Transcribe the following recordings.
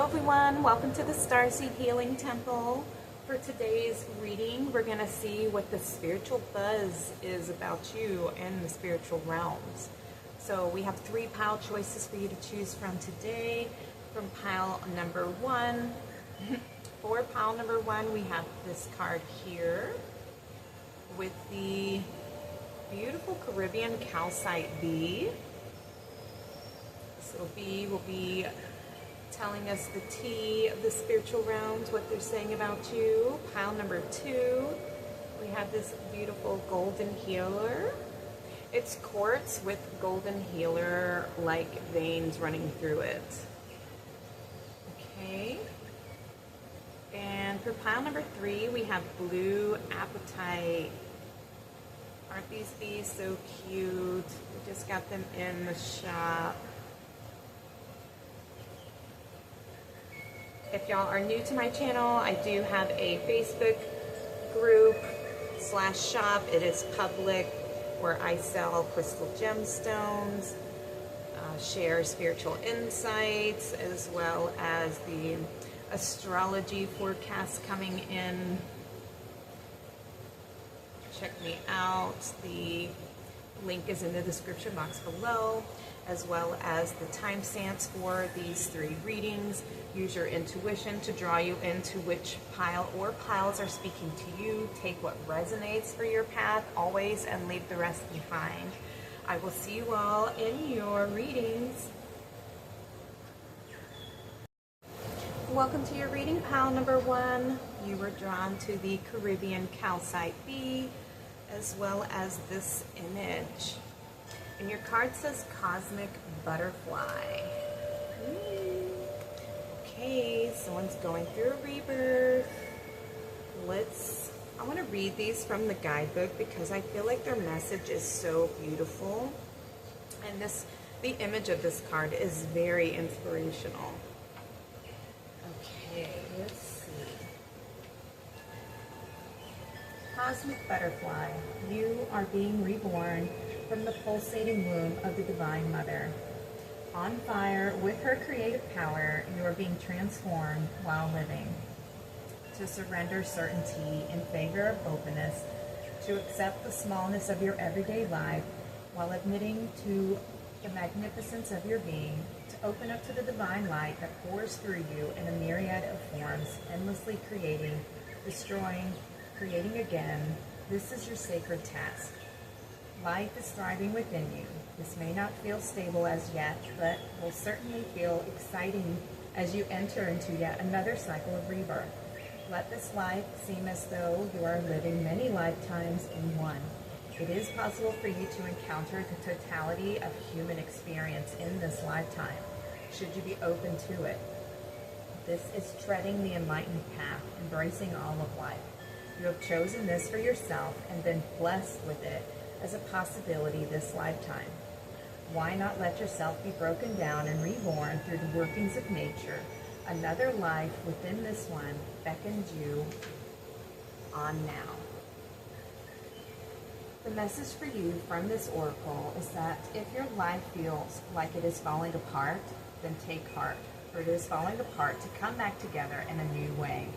everyone, welcome to the Starseed Healing Temple. For today's reading, we're going to see what the spiritual buzz is about you in the spiritual realms. So we have 3 pile choices for you to choose from today. From pile number 1, for pile number 1, we have this card here with the beautiful Caribbean Calcite bee. This little bee will be telling us the tea of the spiritual realms, what they're saying about you. Pile number 2, we have this beautiful golden healer. It's quartz with golden healer like veins running through it. Okay. And for pile number 3, we have blue apatite. Aren't these bees so cute? We just got them in the shop. If y'all are new to my channel, I do have a Facebook group /shop. It is public, where I sell crystal gemstones, share spiritual insights, as well as the astrology forecast coming in. Check me out. The link is in the description box below, as well as the timestamps for these 3 readings. Use your intuition to draw you into which pile or piles are speaking to you. Take what resonates for your path always, and leave the rest behind. I will see you all in your readings. Welcome to your reading, pile number 1. You were drawn to the Caribbean Calcite bee, as well as this image. And your card says Cosmic Butterfly. Okay, someone's going through a rebirth. I want to read these from the guidebook because I feel like their message is so beautiful. And the image of this card is very inspirational. Okay, let's see. Cosmic Butterfly, you are being reborn from the pulsating womb of the Divine Mother. On fire with her creative power, you are being transformed while living. To surrender certainty in favor of openness, to accept the smallness of your everyday life while admitting to the magnificence of your being, to open up to the divine light that pours through you in a myriad of forms, endlessly creating, destroying, creating again. This is your sacred task. Life is thriving within you. This may not feel stable as yet, but will certainly feel exciting as you enter into yet another cycle of rebirth. Let this life seem as though you are living many lifetimes in one. It is possible for you to encounter the totality of human experience in this lifetime, should you be open to it. This is treading the enlightened path, embracing all of life. You have chosen this for yourself and been blessed with it as a possibility this lifetime. Why not let yourself be broken down and reborn through the workings of nature? Another life within this one beckons you on now. The message for you from this oracle is that if your life feels like it is falling apart, then take heart, for it is falling apart to come back together in a new way.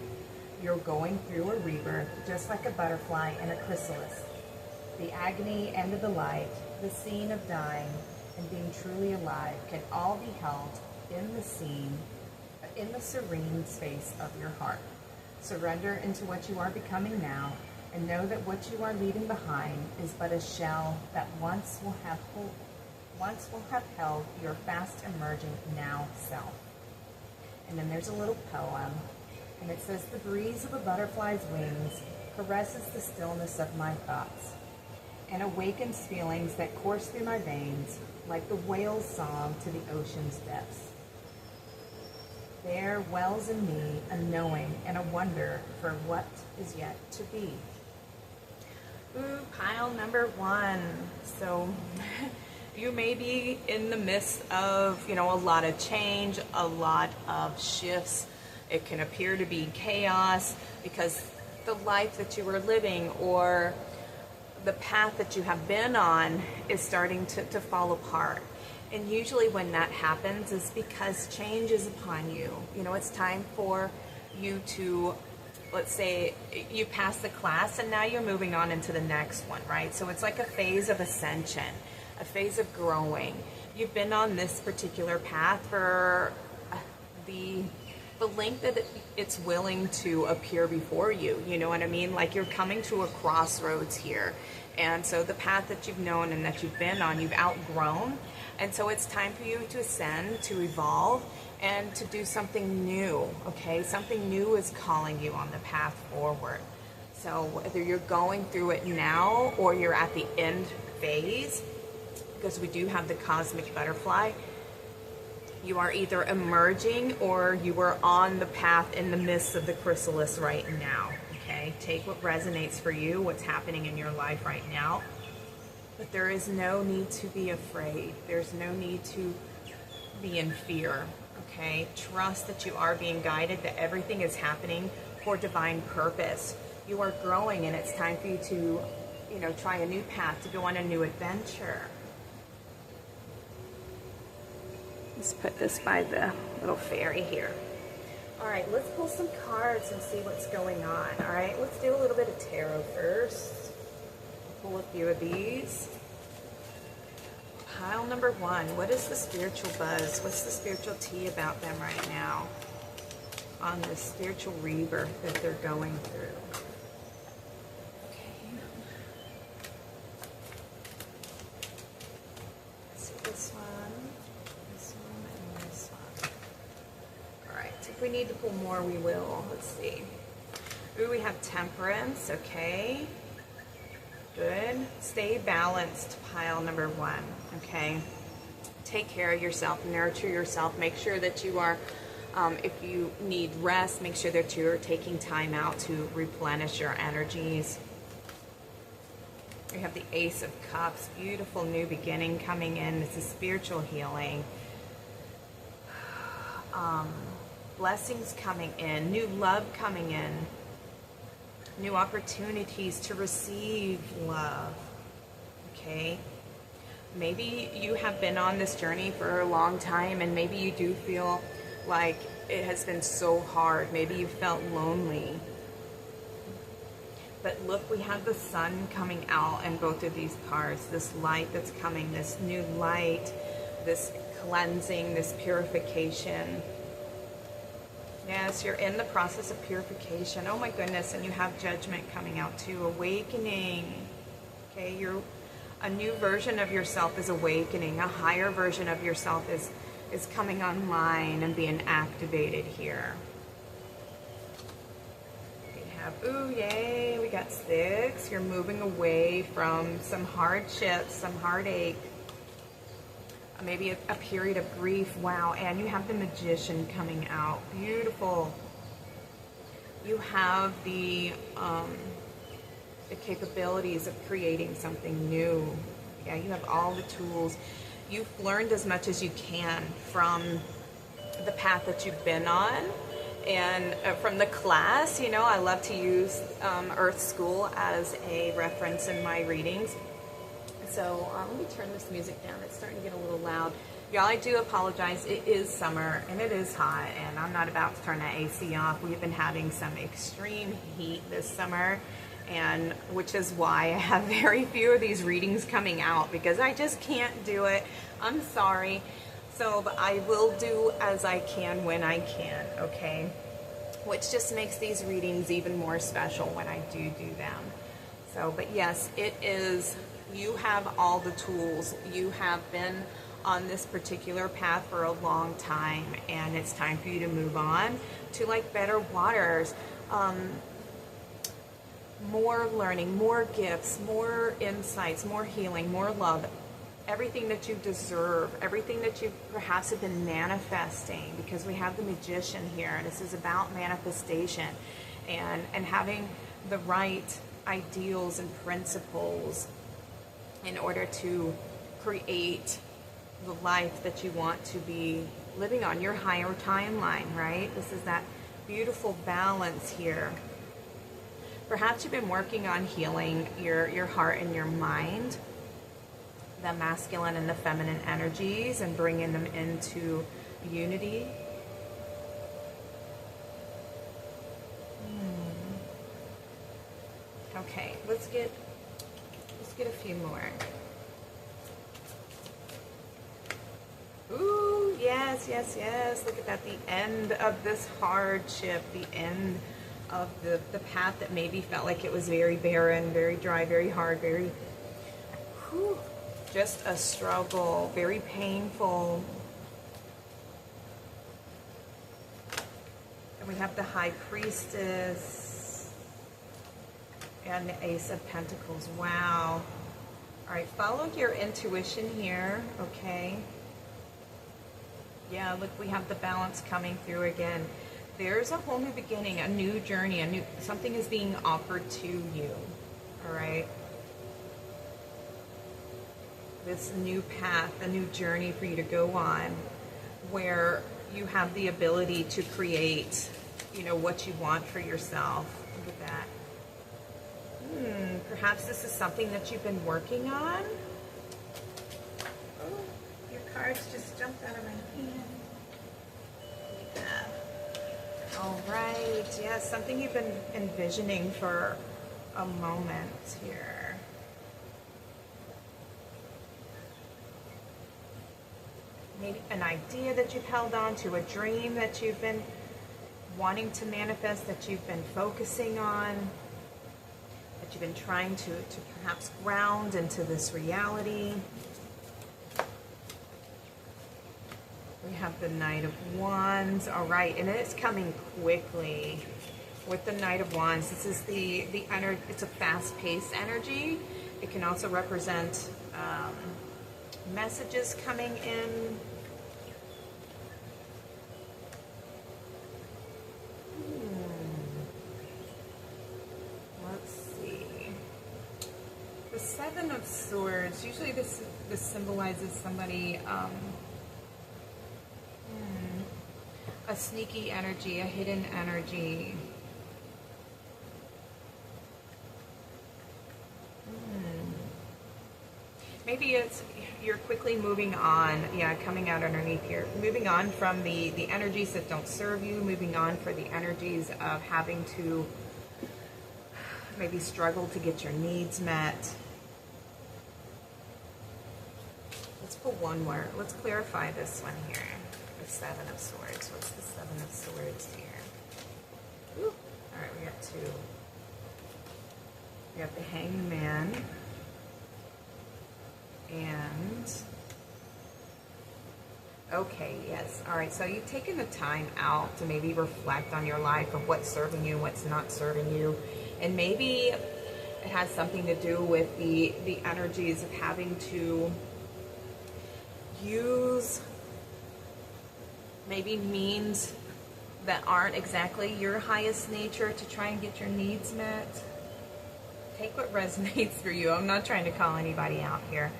You're going through a rebirth just like a butterfly in a chrysalis. The agony and the delight, the scene of dying, and being truly alive can all be held in the serene space of your heart. Surrender into what you are becoming now, and know that what you are leaving behind is but a shell that once will have held your fast emerging now self. And then there's a little poem, and it says, the breeze of a butterfly's wings caresses the stillness of my thoughts, and awakens feelings that course through my veins like the whale's song to the ocean's depths. There wells in me a knowing and a wonder for what is yet to be. Ooh, pile number 1. So you may be in the midst of, a lot of change, a lot of shifts. It can appear to be chaos because the life that you are living or the path that you have been on is starting to fall apart. And usually when that happens is because change is upon you. You know, it's time for you to, let's say you pass the class and now you're moving on into the next one, right? So it's like a phase of ascension, a phase of growing. You've been on this particular path for the length that it's willing to appear before you. You know what I mean? Like you're coming to a crossroads here. And so the path that you've known and that you've been on, you've outgrown. And so it's time for you to ascend, to evolve, and to do something new, okay? Something new is calling you on the path forward. So whether you're going through it now or you're at the end phase, because we do have the cosmic butterfly, you are either emerging or you are on the path in the midst of the chrysalis right now, okay? Take what resonates for you, what's happening in your life right now. But there is no need to be afraid. There's no need to be in fear, okay? Trust that you are being guided, that everything is happening for divine purpose. You are growing, and it's time for you to, you know, try a new path, to go on a new adventure. Let's put this by the little fairy here. All right, let's pull some cards and see what's going on. All right, let's do a little bit of tarot first. Pull a few of these. Pile number 1. What is the spiritual buzz? What's the spiritual tea about them right now on this spiritual rebirth that they're going through? Okay. Let's see this one, and this one. All right. If we need to pull more, we will. Let's see. Ooh, we have temperance. Okay. Good. Stay balanced, pile number 1, okay? Take care of yourself, nurture yourself, make sure that you are, if you need rest, make sure that you're taking time out to replenish your energies. We have the Ace of Cups, beautiful new beginning coming in. This is spiritual healing. Blessings coming in, new love coming in. New opportunities to receive love, okay? Maybe you have been on this journey for a long time and maybe you do feel like it has been so hard. Maybe you felt lonely. But look, we have the sun coming out in both of these cards. This light that's coming, this new light, this cleansing, this purification. Yes, you're in the process of purification. Oh my goodness, and you have judgment coming out too. Awakening. Okay, a new version of yourself is awakening. A higher version of yourself is coming online and being activated here. We have, ooh, yay, we got 6. You're moving away from some hardships, some heartache. Maybe a period of grief. Wow. And you have the Magician coming out. Beautiful. You have the capabilities of creating something new. Yeah, you have all the tools. You've learned as much as you can from the path that you've been on and from the class. You know, I love to use Earth School as a reference in my readings. So let me turn this music down. It's starting to get a little loud. Y'all, I do apologize. It is summer and it is hot and I'm not about to turn that AC off. We've been having some extreme heat this summer, and which is why I have very few of these readings coming out because I just can't do it. I'm sorry. So, but I will do as I can when I can, okay? Which just makes these readings even more special when I do them. So, but yes, it is... You have all the tools. You have been on this particular path for a long time, and it's time for you to move on to like better waters. More learning, more gifts, more insights, more healing, more love. Everything that you deserve, everything that you perhaps have been manifesting, because we have the Magician here, and this is about manifestation and having the right ideals and principles in order to create the life that you want to be living on, your higher timeline, right? This is that beautiful balance here. Perhaps you've been working on healing your heart and your mind. the masculine and the feminine energies and bringing them into unity. Okay, let's get a few more. Ooh, yes, yes, yes. Look at that. The end of this hardship, the end of the path that maybe felt like it was very barren, very dry, very hard, very, just a struggle, very painful. And we have the High Priestess and the Ace of Pentacles. Wow. All right, follow your intuition here, okay? Yeah, look, we have the balance coming through again. There's a whole new beginning, a new journey, something is being offered to you, all right? This new path, a new journey for you to go on, where you have the ability to create, you know, what you want for yourself. Look at that. Perhaps this is something that you've been working on. Oh, your cards just jumped out of my hand. Look at that. All right, yeah, something you've been envisioning for a moment here. Maybe an idea that you've held on to, a dream that you've been wanting to manifest, that you've been focusing on, that you've been trying to perhaps ground into this reality. We have the Knight of Wands. All right, and it's coming quickly with the Knight of Wands. This is the energy. It's a fast-paced energy. It can also represent messages coming in. Let's see. The Seven of Swords. Usually this symbolizes somebody, a sneaky energy, a hidden energy. Maybe it's you're quickly moving on, yeah, coming out underneath here, moving on from the energies that don't serve you, moving on for the energies of having to maybe struggle to get your needs met. Let's put one more. Let's clarify this one here. The Seven of Swords. What's the Seven of Swords here? Ooh. All right, we got two. We have the Hanged Man. And, okay, yes. All right, so you've taken the time out to maybe reflect on your life of what's serving you, what's not serving you. And maybe it has something to do with the energies of having to use maybe means that aren't exactly your highest nature to try and get your needs met. Take what resonates for you. I'm not trying to call anybody out here.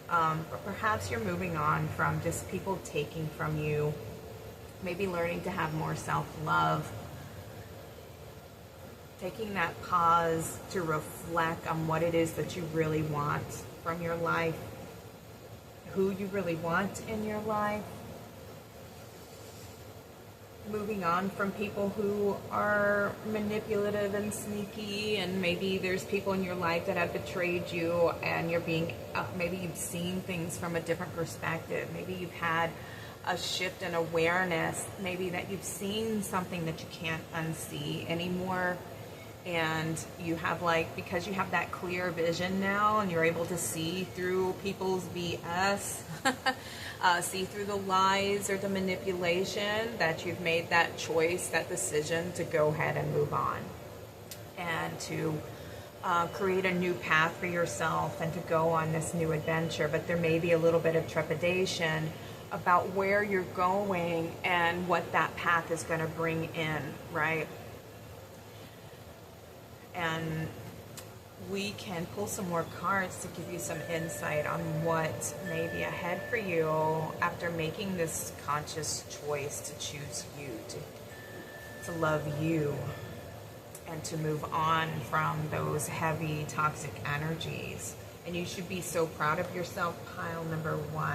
But perhaps you're moving on from just people taking from you, maybe learning to have more self-love, taking that pause to reflect on what it is that you really want from your life, who you really want in your life, moving on from people who are manipulative and sneaky, and maybe there's people in your life that have betrayed you and you're being, maybe you've seen things from a different perspective. Maybe you've had a shift in awareness, maybe that you've seen something that you can't unsee anymore, and you have because you have that clear vision now and you're able to see through people's BS, see through the lies or the manipulation, that you've made that choice, that decision to go ahead and move on and to create a new path for yourself and to go on this new adventure. But there may be a little bit of trepidation about where you're going and what that path is going to bring in, right? And we can pull some more cards to give you some insight on what may be ahead for you after making this conscious choice to choose you, to love you, and to move on from those heavy, toxic energies. And you should be so proud of yourself, pile number 1.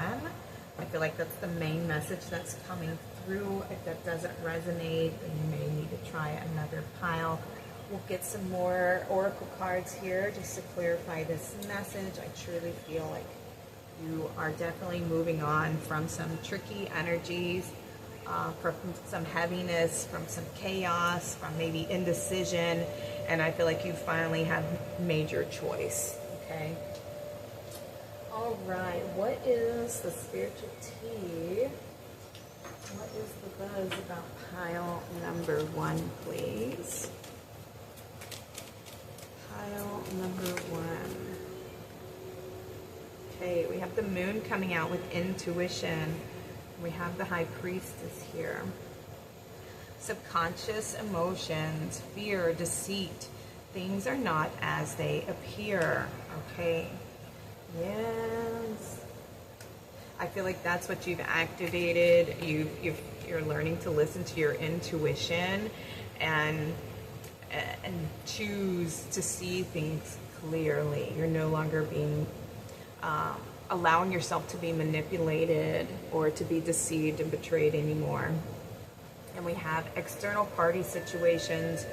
I feel like that's the main message that's coming through. If that doesn't resonate, then you may need to try another pile. We'll get some more oracle cards here just to clarify this message. I truly feel like you are definitely moving on from some tricky energies, from some heaviness, from some chaos, from maybe indecision, and I feel like you finally have made your choice, okay? All right, what is the spiritual tea? What is the buzz about pile number 1, please? Pile number 1. Okay, we have the moon coming out with intuition. We have the high priestess here. Subconscious emotions, fear, deceit. Things are not as they appear, okay? Yes. I feel like that's what you've activated. You're learning to listen to your intuition and choose to see things clearly. You're no longer being allowing yourself to be manipulated or to be deceived and betrayed anymore. And we have external party situations,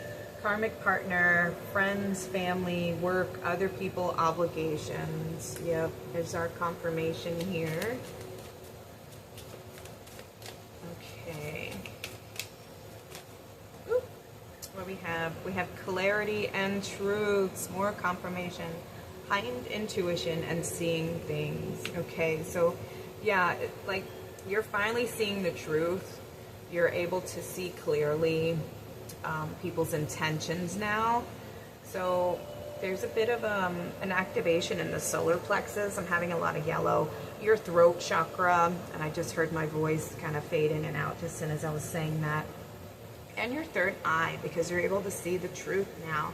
karmic partner, friends, family, work, other people, obligations. Yep, there's our confirmation here. Okay. Ooh. What we have clarity and truths, more confirmation, heightened intuition and seeing things. Okay, so yeah, like you're finally seeing the truth. You're able to see clearly people's intentions now. So there's a bit of an activation in the solar plexus. I'm having a lot of yellow. Your throat chakra, and I just heard my voice kind of fade in and out just as soon as I was saying that. And your third eye, because you're able to see the truth now.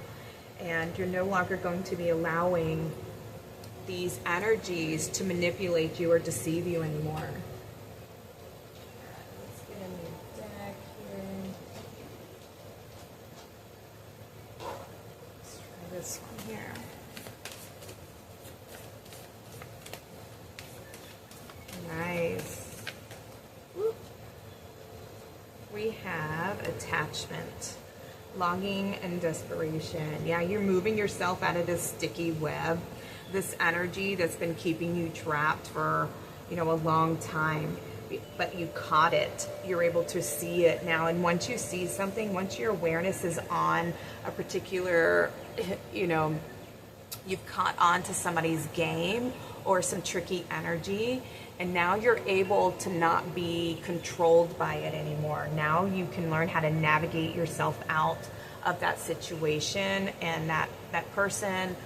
And you're no longer going to be allowing these energies to manipulate you or deceive you anymore. Let's get a new deck here. Let's try this one here. Nice. Woo. We have attachment. Longing and desperation. Yeah, you're moving yourself out of this sticky web, this energy that's been keeping you trapped for, a long time. But you caught it. You're able to see it now. And once you see something, once your awareness is on a particular, you've caught on to somebody's game or some tricky energy, and now you're able to not be controlled by it anymore. Now you can learn how to navigate yourself out of that situation, and that person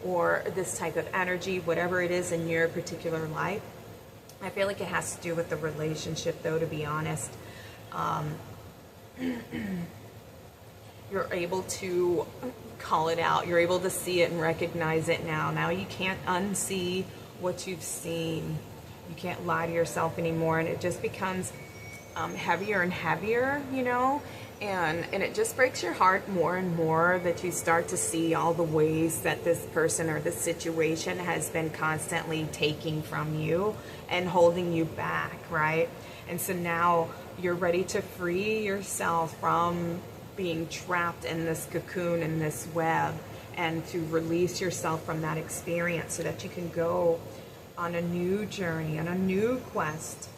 or this type of energy, whatever it is in your particular life. I feel like it has to do with the relationship, though, to be honest. You're able to call it out. You're able to see it and recognize it now. Now you can't unsee what you've seen. You can't lie to yourself anymore, and it just becomes heavier and heavier, and it just breaks your heart more and more that you start to see all the ways that this person or this situation has been constantly taking from you and holding you back, right? And so now you're ready to free yourself from being trapped in this cocoon, in this web, and to release yourself from that experience so that you can go on a new journey, on a new quest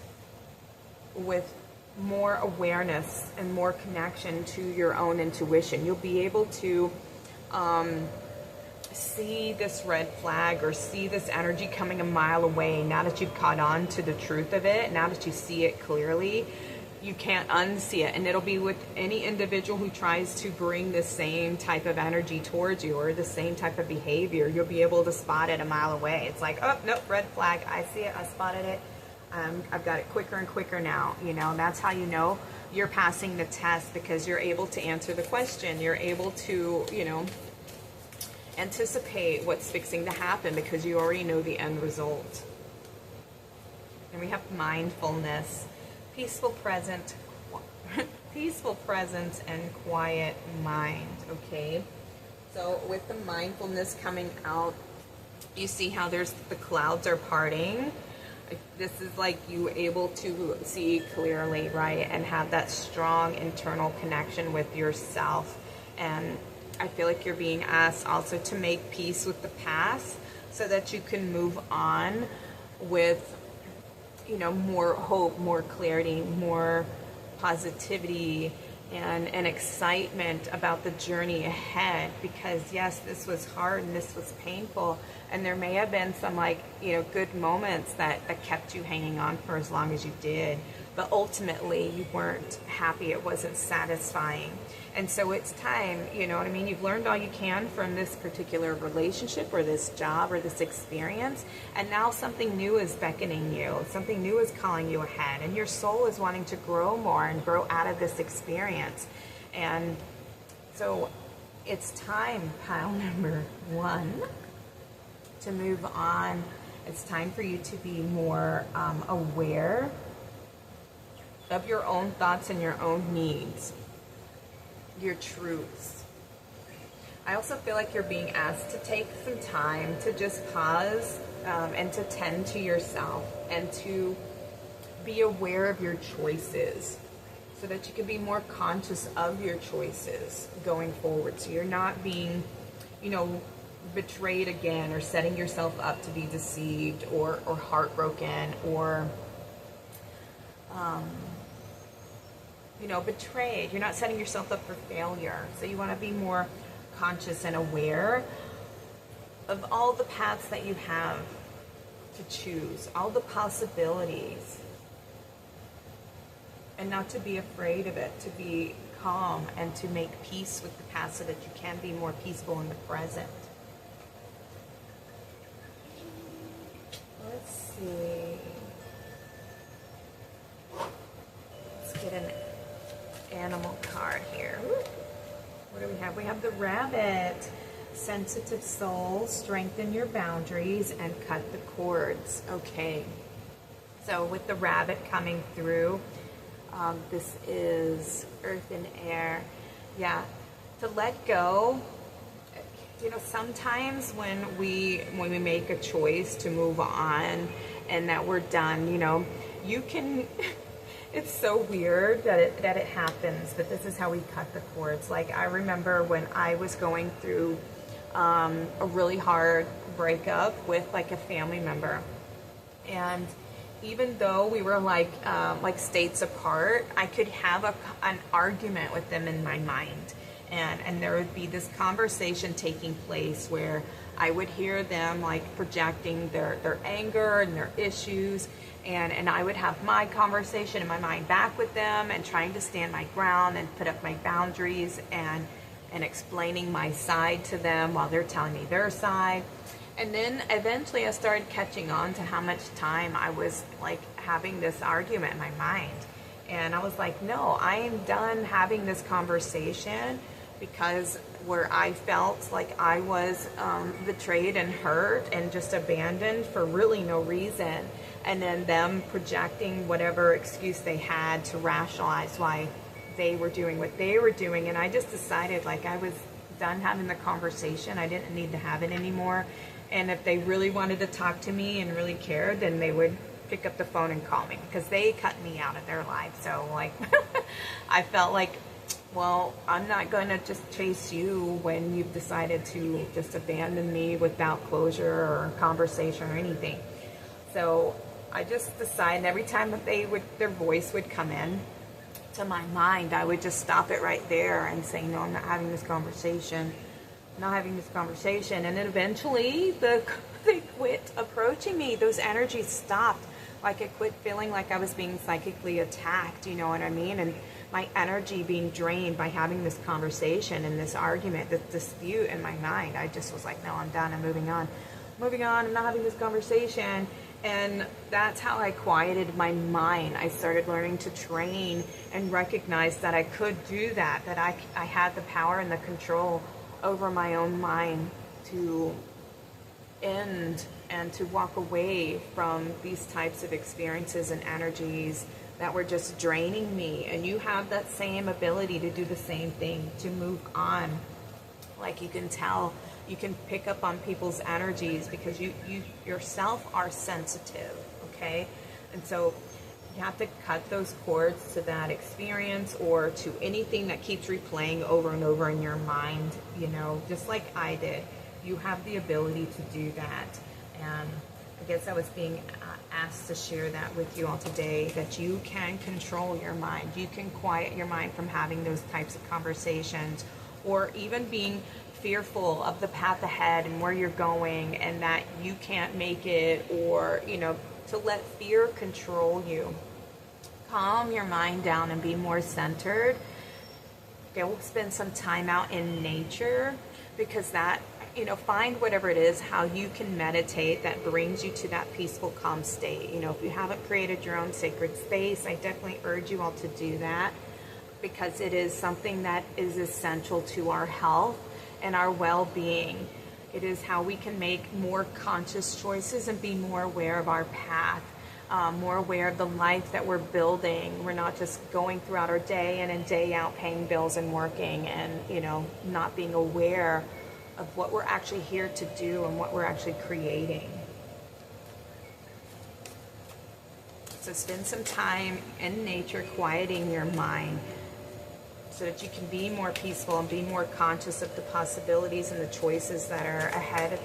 with more awareness and more connection to your own intuition. You'll be able to see this red flag or see this energy coming a mile away. Now that you've caught on to the truth of it, now that you see it clearly, you can't unsee it. And it'll be with any individual who tries to bring the same type of energy towards you or the same type of behavior. You'll be able to spot it a mile away. It's like, oh, nope, red flag. I see it. I spotted it. I've got it quicker and quicker now. And that's how you know you're passing the test, because you're able to answer the question. You're able to, anticipate what's fixing to happen because you already know the end result. And we have mindfulness. Peaceful presence and quiet mind. Okay, so with the mindfulness coming out, You see how the clouds are parting? This is like you able to see clearly, right? And have that strong internal connection with yourself. And I feel like you're being asked also to make peace with the past so that you can move on with, more hope, more clarity, more positivity, and excitement about the journey ahead. Because yes, this was hard and this was painful, and there may have been some good moments that kept you hanging on for as long as you did, but ultimately you weren't happy, it wasn't satisfying. And so it's time, you've learned all you can from this particular relationship or this job or this experience, and now something new is beckoning you, something new is calling you ahead, and your soul is wanting to grow more and grow out of this experience. And so it's time, pile number 1, to move on. It's time for you to be more aware of your own thoughts and your own needs, your truths. I also feel like you're being asked to take some time to just pause and to tend to yourself and to be aware of your choices so that you can be more conscious of your choices going forward. So you're not being, betrayed again or setting yourself up to be deceived or heartbroken or betrayed. You're not setting yourself up for failure. So you want to be more conscious and aware of all the paths that you have to choose, all the possibilities, and not to be afraid of it, to be calm and to make peace with the past so that you can be more peaceful in the present. Let's see. Let's get an animal card here. What do we have? We have the rabbit. Sensitive soul, strengthen your boundaries and cut the cords. Okay. So with the rabbit coming through, this is earth and air. Yeah. To let go. Sometimes when we make a choice to move on and that we're done, you can. It's so weird that it happens, but this is how we cut the cords. Like, I remember when I was going through a really hard breakup with a family member, and even though we were like states apart, I could have an argument with them in my mind, and there would be this conversation taking place where I would hear them projecting their anger and their issues. And I would have my conversation in my mind back with them and trying to stand my ground and put up my boundaries and explaining my side to them while they're telling me their side. And then eventually I started catching on to how much time I was having this argument in my mind. And I was like, no, I am done having this conversation, because where I felt like I was betrayed and hurt and just abandoned for really no reason, and then them projecting whatever excuse they had to rationalize why they were doing what they were doing. And I just decided I was done having the conversation. I didn't need to have it anymore. And if they really wanted to talk to me and really cared, then they would pick up the phone and call me, because they cut me out of their life. So I felt like, well, I'm not going to just chase you when you've decided to just abandon me without closure or conversation or anything. So I just decided every time that their voice would come in to my mind, I would just stop it right there and say, no, I'm not having this conversation. I'm not having this conversation. And then eventually they quit approaching me. Those energies stopped. I quit feeling like I was being psychically attacked, you know what I mean? And my energy being drained by having this conversation and this argument, this dispute in my mind. I just was like, no, I'm done. I'm moving on. I'm not having this conversation. And that's how I quieted my mind. I started learning to train and recognize that I could do that I had the power and the control over my own mind to end and to walk away from these types of experiences and energies that were just draining me. And you have that same ability to do the same thing, to move on. You can tell You can pick up on people's energies because you yourself are sensitive, okay? And so you have to cut those cords to that experience or to anything that keeps replaying over and over in your mind, you know, just like I did. You have the ability to do that. And I guess I was being asked to share that with you all today, that you can control your mind. You can quiet your mind from having those types of conversations, or even being fearful of the path ahead and where you're going and that you can't make it, or, you know, to let fear control you. Calm your mind down and be more centered. Go spend some time out in nature, because that, you know, find whatever it is, how you can meditate that brings you to that peaceful, calm state. You know, if you haven't created your own sacred space, I definitely urge you all to do that, because it is something that is essential to our health and our well-being. It is how we can make more conscious choices and be more aware of our path, more aware of the life that we're building. We're not just going throughout our day in and day out paying bills and working and, you know, not being aware of what we're actually here to do and what we're actually creating. So spend some time in nature quieting your mind so that you can be more peaceful and be more conscious of the possibilities and the choices that are ahead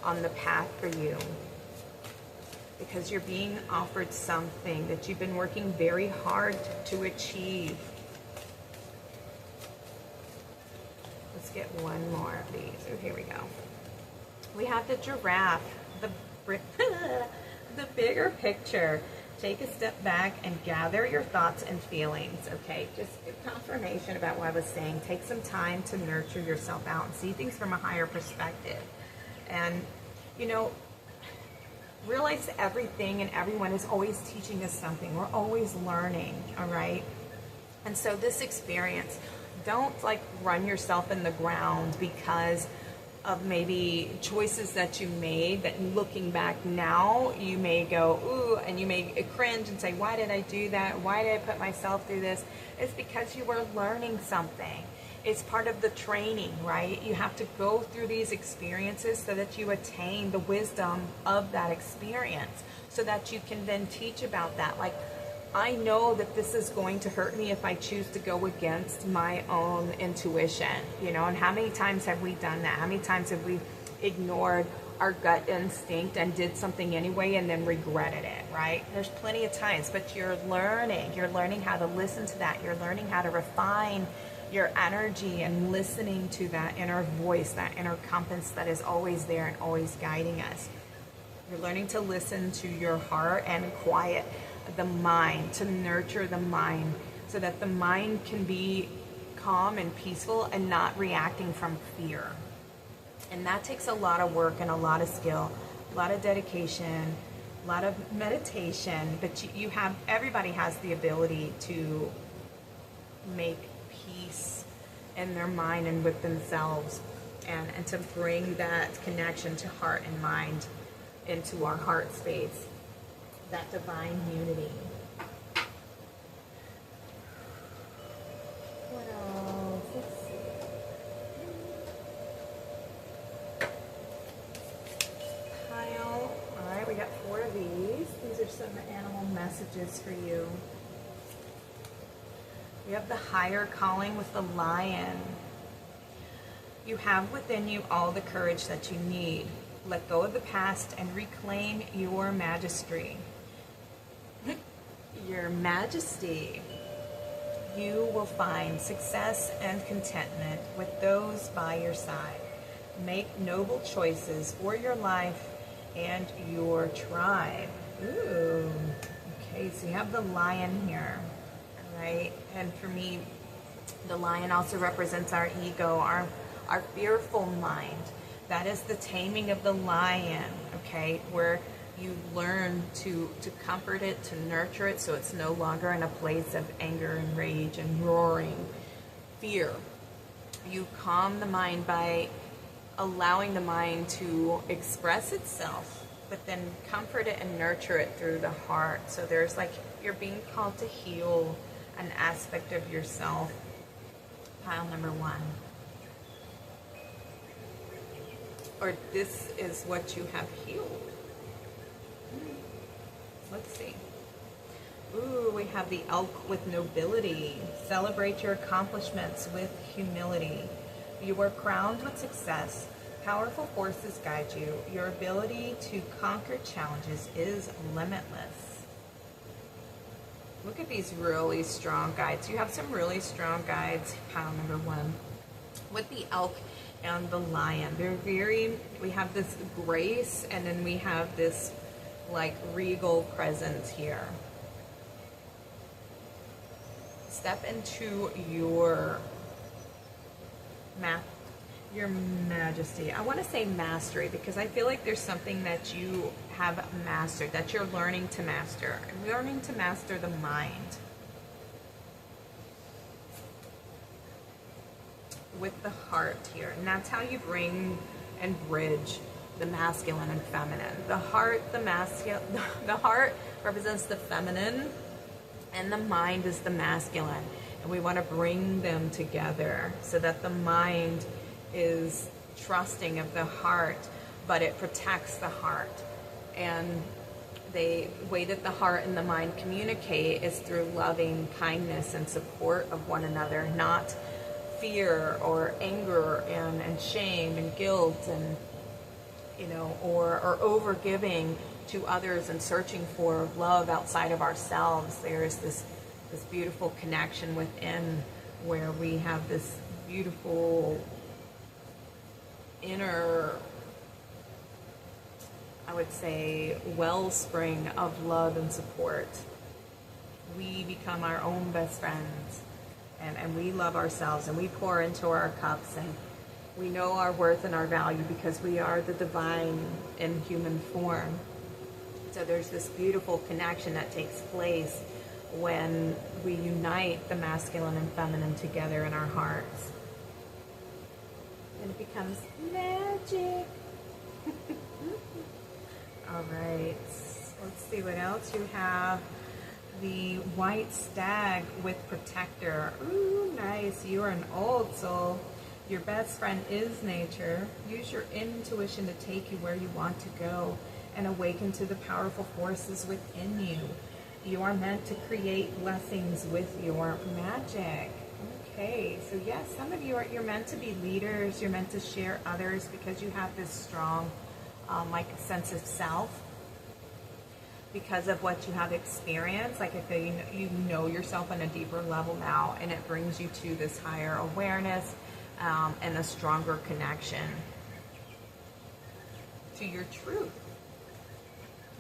on the path for you. Because you're being offered something that you've been working very hard to achieve. Let's get one more of these. Oh, here we go. We have the giraffe, the bigger picture. Take a step back and gather your thoughts and feelings, okay? Just confirmation about what I was saying. Take some time to nurture yourself out and see things from a higher perspective. And, you know, realize that everything and everyone is always teaching us something. We're always learning, all right? And so this experience, don't like run yourself in the ground because of maybe choices that you made that looking back now, you may go, ooh, and you may cringe and say, why did I do that? Why did I put myself through this? It's because you were learning something. It's part of the training, right? You have to go through these experiences so that you attain the wisdom of that experience so that you can then teach about that. Like, I know that this is going to hurt me if I choose to go against my own intuition, you know, and how many times have we done that? How many times have we ignored our gut instinct and did something anyway and then regretted it, right? There's plenty of times, but you're learning how to listen to that. You're learning how to refine your energy and listening to that inner voice, that inner compass that is always there and always guiding us. You're learning to listen to your heart and quiet the mind, to nurture the mind so that the mind can be calm and peaceful and not reacting from fear. And that takes a lot of work and a lot of skill, a lot of dedication, a lot of meditation, but everybody has the ability to make peace in their mind and with themselves, and to bring that connection to heart and mind into our heart space, that divine unity. What else? Let's see. Pile. All right, we got 4 of these. These are some animal messages for you. We have the higher calling with the lion. You have within you all the courage that you need. Let go of the past and reclaim your majesty. Your majesty. You will find success and contentment with those by your side. Make noble choices for your life and your tribe. Ooh. Okay, so you have the lion here, right? And for me, the lion also represents our ego, our fearful mind. That is the taming of the lion, okay, where you learn to comfort it, to nurture it, so it's no longer in a place of anger and rage and roaring fear. You calm the mind by allowing the mind to express itself, but then comfort it and nurture it through the heart. So there's like, you're being called to heal an aspect of yourself. Pile number 1. or this is what you have healed. Let's see. Ooh, we have the elk with nobility. Celebrate your accomplishments with humility. You are crowned with success. Powerful forces guide you. Your ability to conquer challenges is limitless. Look at these really strong guides. You have some really strong guides. Pile number 1. With the elk and the lion. We have this grace, and then we have this like regal presence here. Step into your majesty. I want to say mastery because I feel like there's something that you have mastered, that you're learning to master. Learning to master the mind. With the heart here. And that's how you bring and bridge the masculine and feminine. The heart represents the feminine, and the mind is the masculine. And we want to bring them together so that the mind is trusting of the heart, but it protects the heart. And the way that the heart and the mind communicate is through loving kindness and support of one another, not fear or anger and shame and guilt and, you know, or over-giving to others and searching for love outside of ourselves. There is this beautiful connection within where we have this beautiful inner, I would say, wellspring of love and support. We become our own best friends, and we love ourselves, and we pour into our cups, and we know our worth and our value because we are the divine in human form. So there's this beautiful connection that takes place when we unite the masculine and feminine together in our hearts. And it becomes magic. All right, let's see what else you have. The white stag with protector. Ooh, nice. You are an old soul. Your best friend is nature. Use your intuition to take you where you want to go and awaken to the powerful forces within you. You are meant to create blessings with your magic. Okay, so yes, some of you you're meant to be leaders. You're meant to share others because you have this strong like sense of self because of what you have experienced. Like I feel you know yourself on a deeper level now, and it brings you to this higher awareness and a stronger connection to your truth.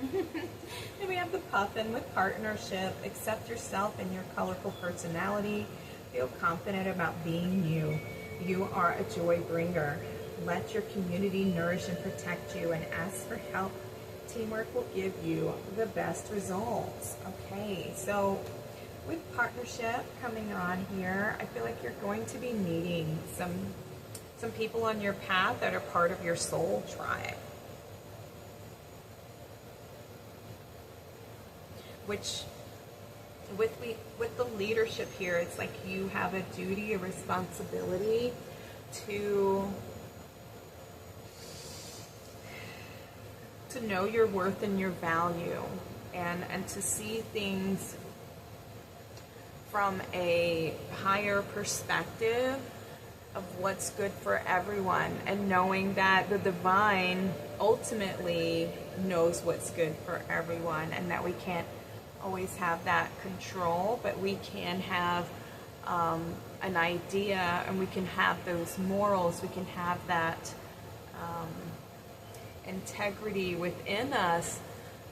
And we have the puffin with partnership. Accept yourself and your colorful personality. Feel confident about being you. You are a joy bringer. Let your community nourish and protect you, and ask for help. Teamwork will give you the best results. Okay, so with partnership coming on here, I feel like you're going to be meeting some people on your path that are part of your soul tribe. Which, with the leadership here, it's like you have a duty, a responsibility to know your worth and your value, and to see things from a higher perspective of what's good for everyone, and knowing that the divine ultimately knows what's good for everyone, and that we can't always have that control, but we can have an idea, and we can have those morals, we can have that integrity within us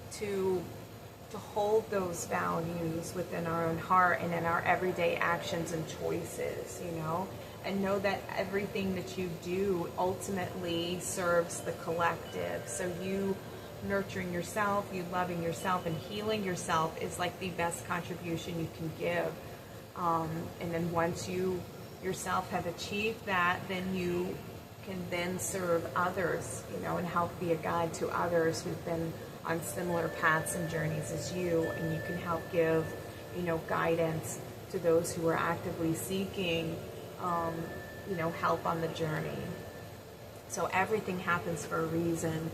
to hold those values within our own heart and in our everyday actions and choices, you know, and know that everything that you do ultimately serves the collective. So you nurturing yourself, you loving yourself, and healing yourself is like the best contribution you can give. And then once you yourself have achieved that, then you can then serve others, you know, and help be a guide to others who've been on similar paths and journeys as you, and you can help give, you know, guidance to those who are actively seeking, you know, help on the journey. So everything happens for a reason.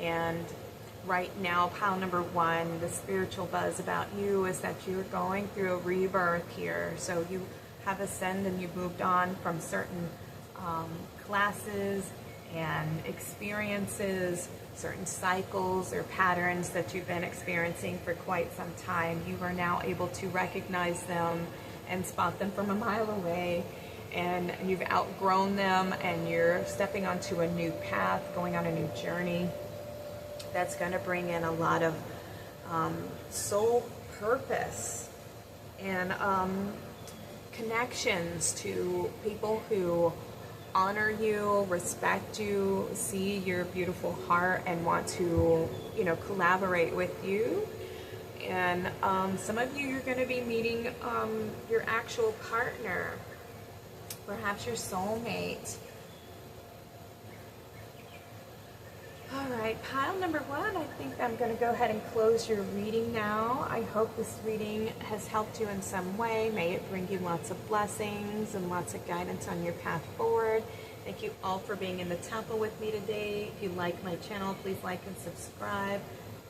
And right now, pile number 1, the spiritual buzz about you is that you're going through a rebirth here. So you have ascended and you've moved on from certain classes and experiences, certain cycles or patterns that you've been experiencing for quite some time. You are now able to recognize them and spot them from a mile away, and you've outgrown them, and you're stepping onto a new path, going on a new journey that's going to bring in a lot of soul purpose and connections to people who honor you, respect you, see your beautiful heart, and want to, collaborate with you. And some of you, you're going to be meeting your actual partner, perhaps your soulmate. All right, pile number 1, I think I'm going to go ahead and close your reading now. I hope this reading has helped you in some way. May it bring you lots of blessings and lots of guidance on your path forward. Thank you all for being in the temple with me today. If you like my channel, please like and subscribe.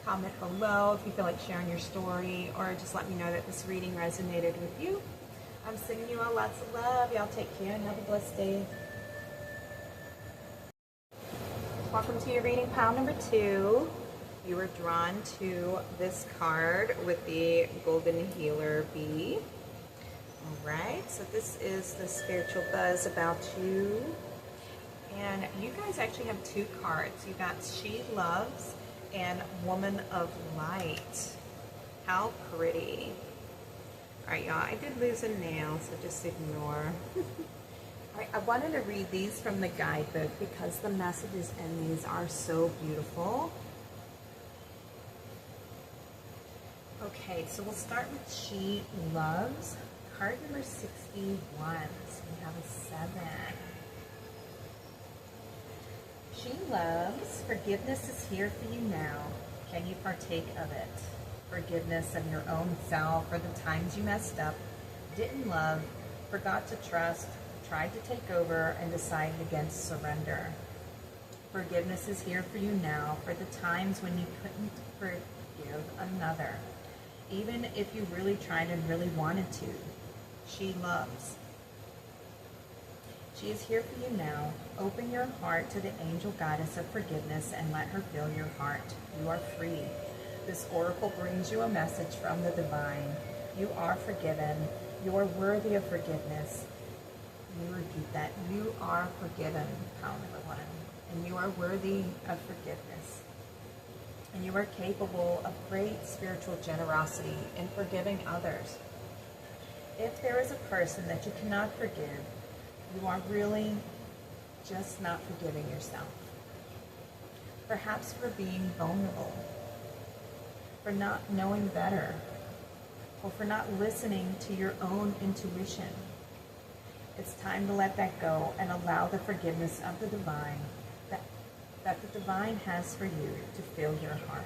Comment below if you feel like sharing your story, or just let me know that this reading resonated with you. I'm sending you all lots of love. Y'all take care and have a blessed day. Welcome to your reading, pile number 2. You were drawn to this card with the Golden Healer bee. All right, so this is the spiritual buzz about you. And you guys actually have 2 cards. You got She Loves and Woman of Light. How pretty. All right, y'all, I did lose a nail, so just ignore. I wanted to read these from the guidebook because the messages in these are so beautiful. Okay, so we'll start with She Loves. Card number 61. So we have a 7. She loves. Forgiveness is here for you now. Can you partake of it? Forgiveness of your own self for the times you messed up, didn't love, forgot to trust, tried to take over, and decided against surrender. Forgiveness is here for you now for the times when you couldn't forgive another, even if you really tried and really wanted to. She loves. She is here for you now. Open your heart to the angel goddess of forgiveness and let her fill your heart. You are free. This oracle brings you a message from the divine. You are forgiven. You are worthy of forgiveness. You repeat that. You are forgiven, pile number 1. And you are worthy of forgiveness. And you are capable of great spiritual generosity in forgiving others. If there is a person that you cannot forgive, you are really just not forgiving yourself. Perhaps for being vulnerable, for not knowing better, or for not listening to your own intuition. It's time to let that go and allow the forgiveness of the divine that the divine has for you to fill your heart.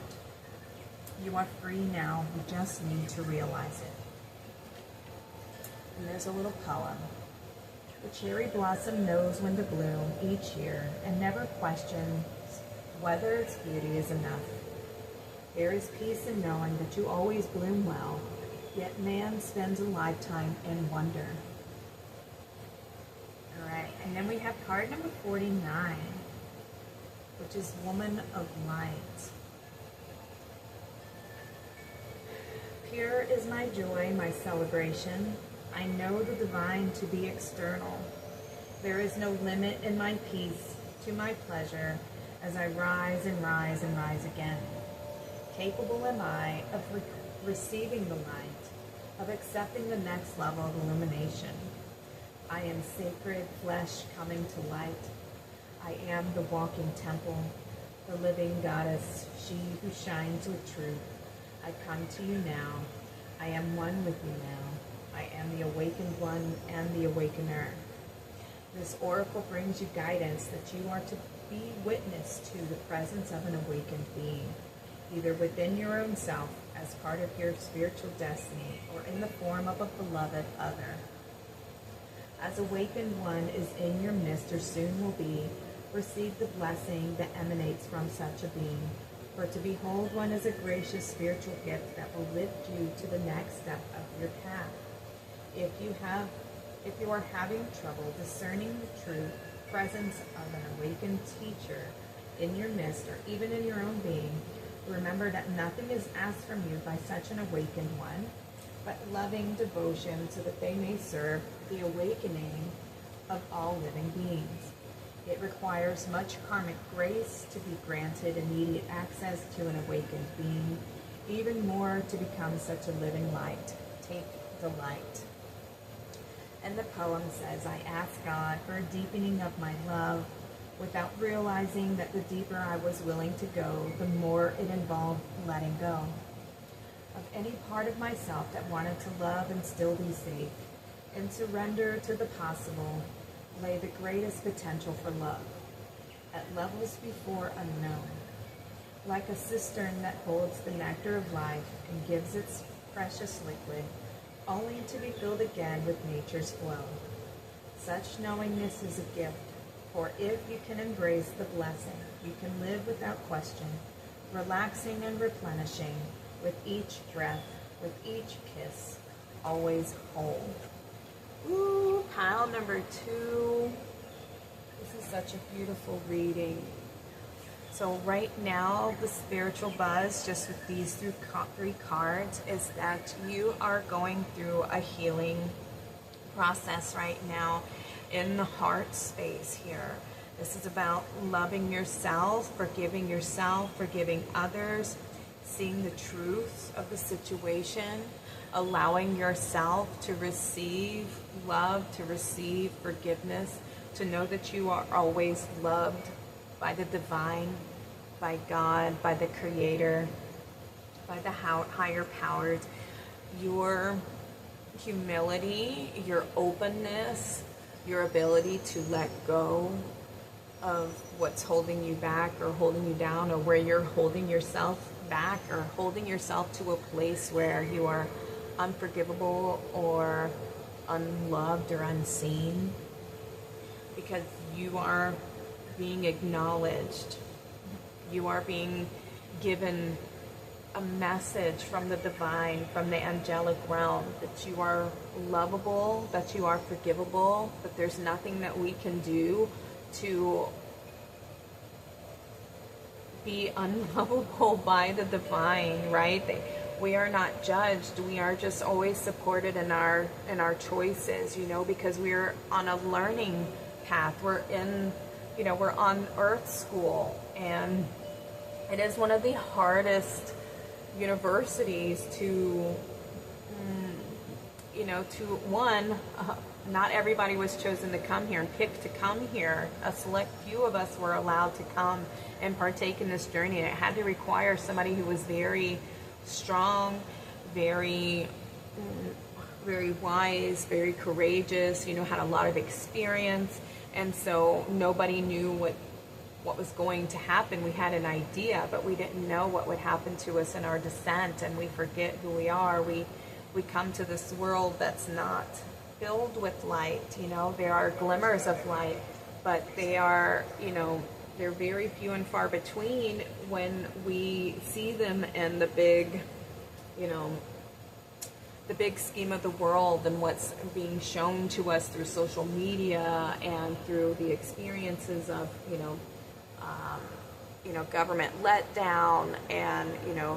You are free now. You just need to realize it. And there's a little poem. The cherry blossom knows when to bloom each year and never questions whether its beauty is enough. There is peace in knowing that you always bloom well, yet man spends a lifetime in wonder. All right, and then we have card number 49, which is Woman of Light. Pure is my joy, my celebration. I know the divine to be external. There is no limit in my peace to my pleasure as I rise and rise and rise again. Capable am I of receiving the light, of accepting the next level of illumination. I am sacred flesh coming to light. I am the walking temple, the living goddess, she who shines with truth. I come to you now. I am one with you now. I am the awakened one and the awakener. This oracle brings you guidance that you are to be witness to the presence of an awakened being, either within your own self as part of your spiritual destiny or in the form of a beloved other. As awakened one is in your midst or soon will be, Receive the blessing that emanates from such a being. For to behold one is a gracious spiritual gift that will lift you to the next step of your path. If you are having trouble discerning the true presence of an awakened teacher in your midst or even in your own being, remember that nothing is asked from you by such an awakened one, but loving devotion so that they may serve the awakening of all living beings. It requires much karmic grace to be granted immediate access to an awakened being, even more to become such a living light. Take delight. And the poem says, I ask God for a deepening of my love without realizing that the deeper I was willing to go, the more it involved letting go of any part of myself that wanted to love and still be safe. And surrender to the possible lay the greatest potential for love, at levels before unknown. Like a cistern that holds the nectar of life and gives its precious liquid, only to be filled again with nature's flow. Such knowingness is a gift, for if you can embrace the blessing, you can live without question, relaxing and replenishing with each breath, with each kiss, always whole. Ooh, pile number 2. This is such a beautiful reading. So right now, the spiritual buzz, just with these 3 cards, is that you are going through a healing process right now in the heart space here. This is about loving yourself, forgiving others, seeing the truth of the situation, allowing yourself to receive love, to receive forgiveness, to know that you are always loved by the divine, by God, by the Creator, by the higher powers. Your humility, your openness, your ability to let go of what's holding you back or holding you down, or where you're holding yourself back or holding yourself to a place where you are unforgivable or unloved or unseen, because you are being acknowledged. You are being given a message from the divine, from the angelic realm, that you are lovable, that you are forgivable, that there's nothing that we can do to be unlovable by the divine, right? We are not judged. We are just always supported in our choices, because we're on a learning path. We're on Earth School, and it is one of the hardest universities to not everybody was chosen to come here and picked to come here. A select few of us were allowed to come and partake in this journey. And it had to require somebody who was very strong, very wise, very courageous, had a lot of experience. And so nobody knew what was going to happen. We had an idea, but we didn't know what would happen to us in our descent, and we forget who we are. We come to this world that's not filled with light. There are glimmers of light, but they are, they're very few and far between when we see them in the big, the big scheme of the world and what's being shown to us through social media and through the experiences of, government letdown and,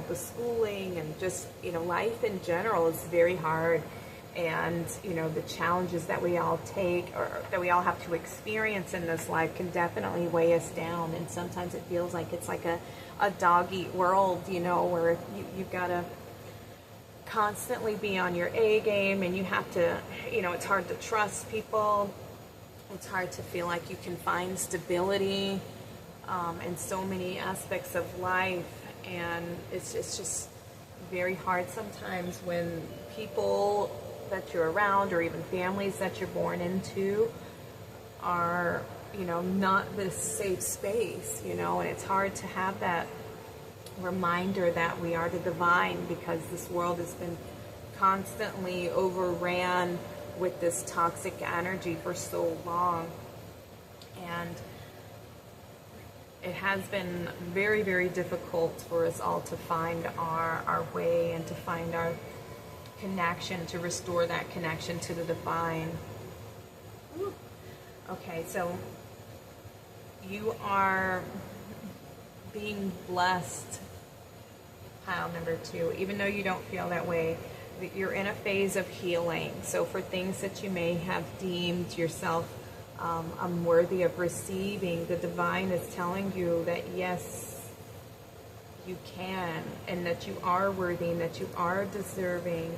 the schooling and just, life in general is very hard. And, the challenges that we all take or that we all have to experience in this life can definitely weigh us down. And sometimes it feels like it's like a dog-eat world, where you've got to constantly be on your A game, and you have to, it's hard to trust people. It's hard to feel like you can find stability in so many aspects of life. And it's just very hard sometimes when people that you're around, or even families that you're born into, are, not this safe space, and it's hard to have that reminder that we are the divine, because this world has been constantly overran with this toxic energy for so long. And it has been very, very difficult for us all to find our way and to find our connection, to restore that connection to the divine. Ooh. Okay, so you are being blessed, pile number 2, even though you don't feel that way. You're in a phase of healing. So for things that you may have deemed yourself unworthy of receiving, the divine is telling you that yes, you can, and that you are worthy, and that you are deserving,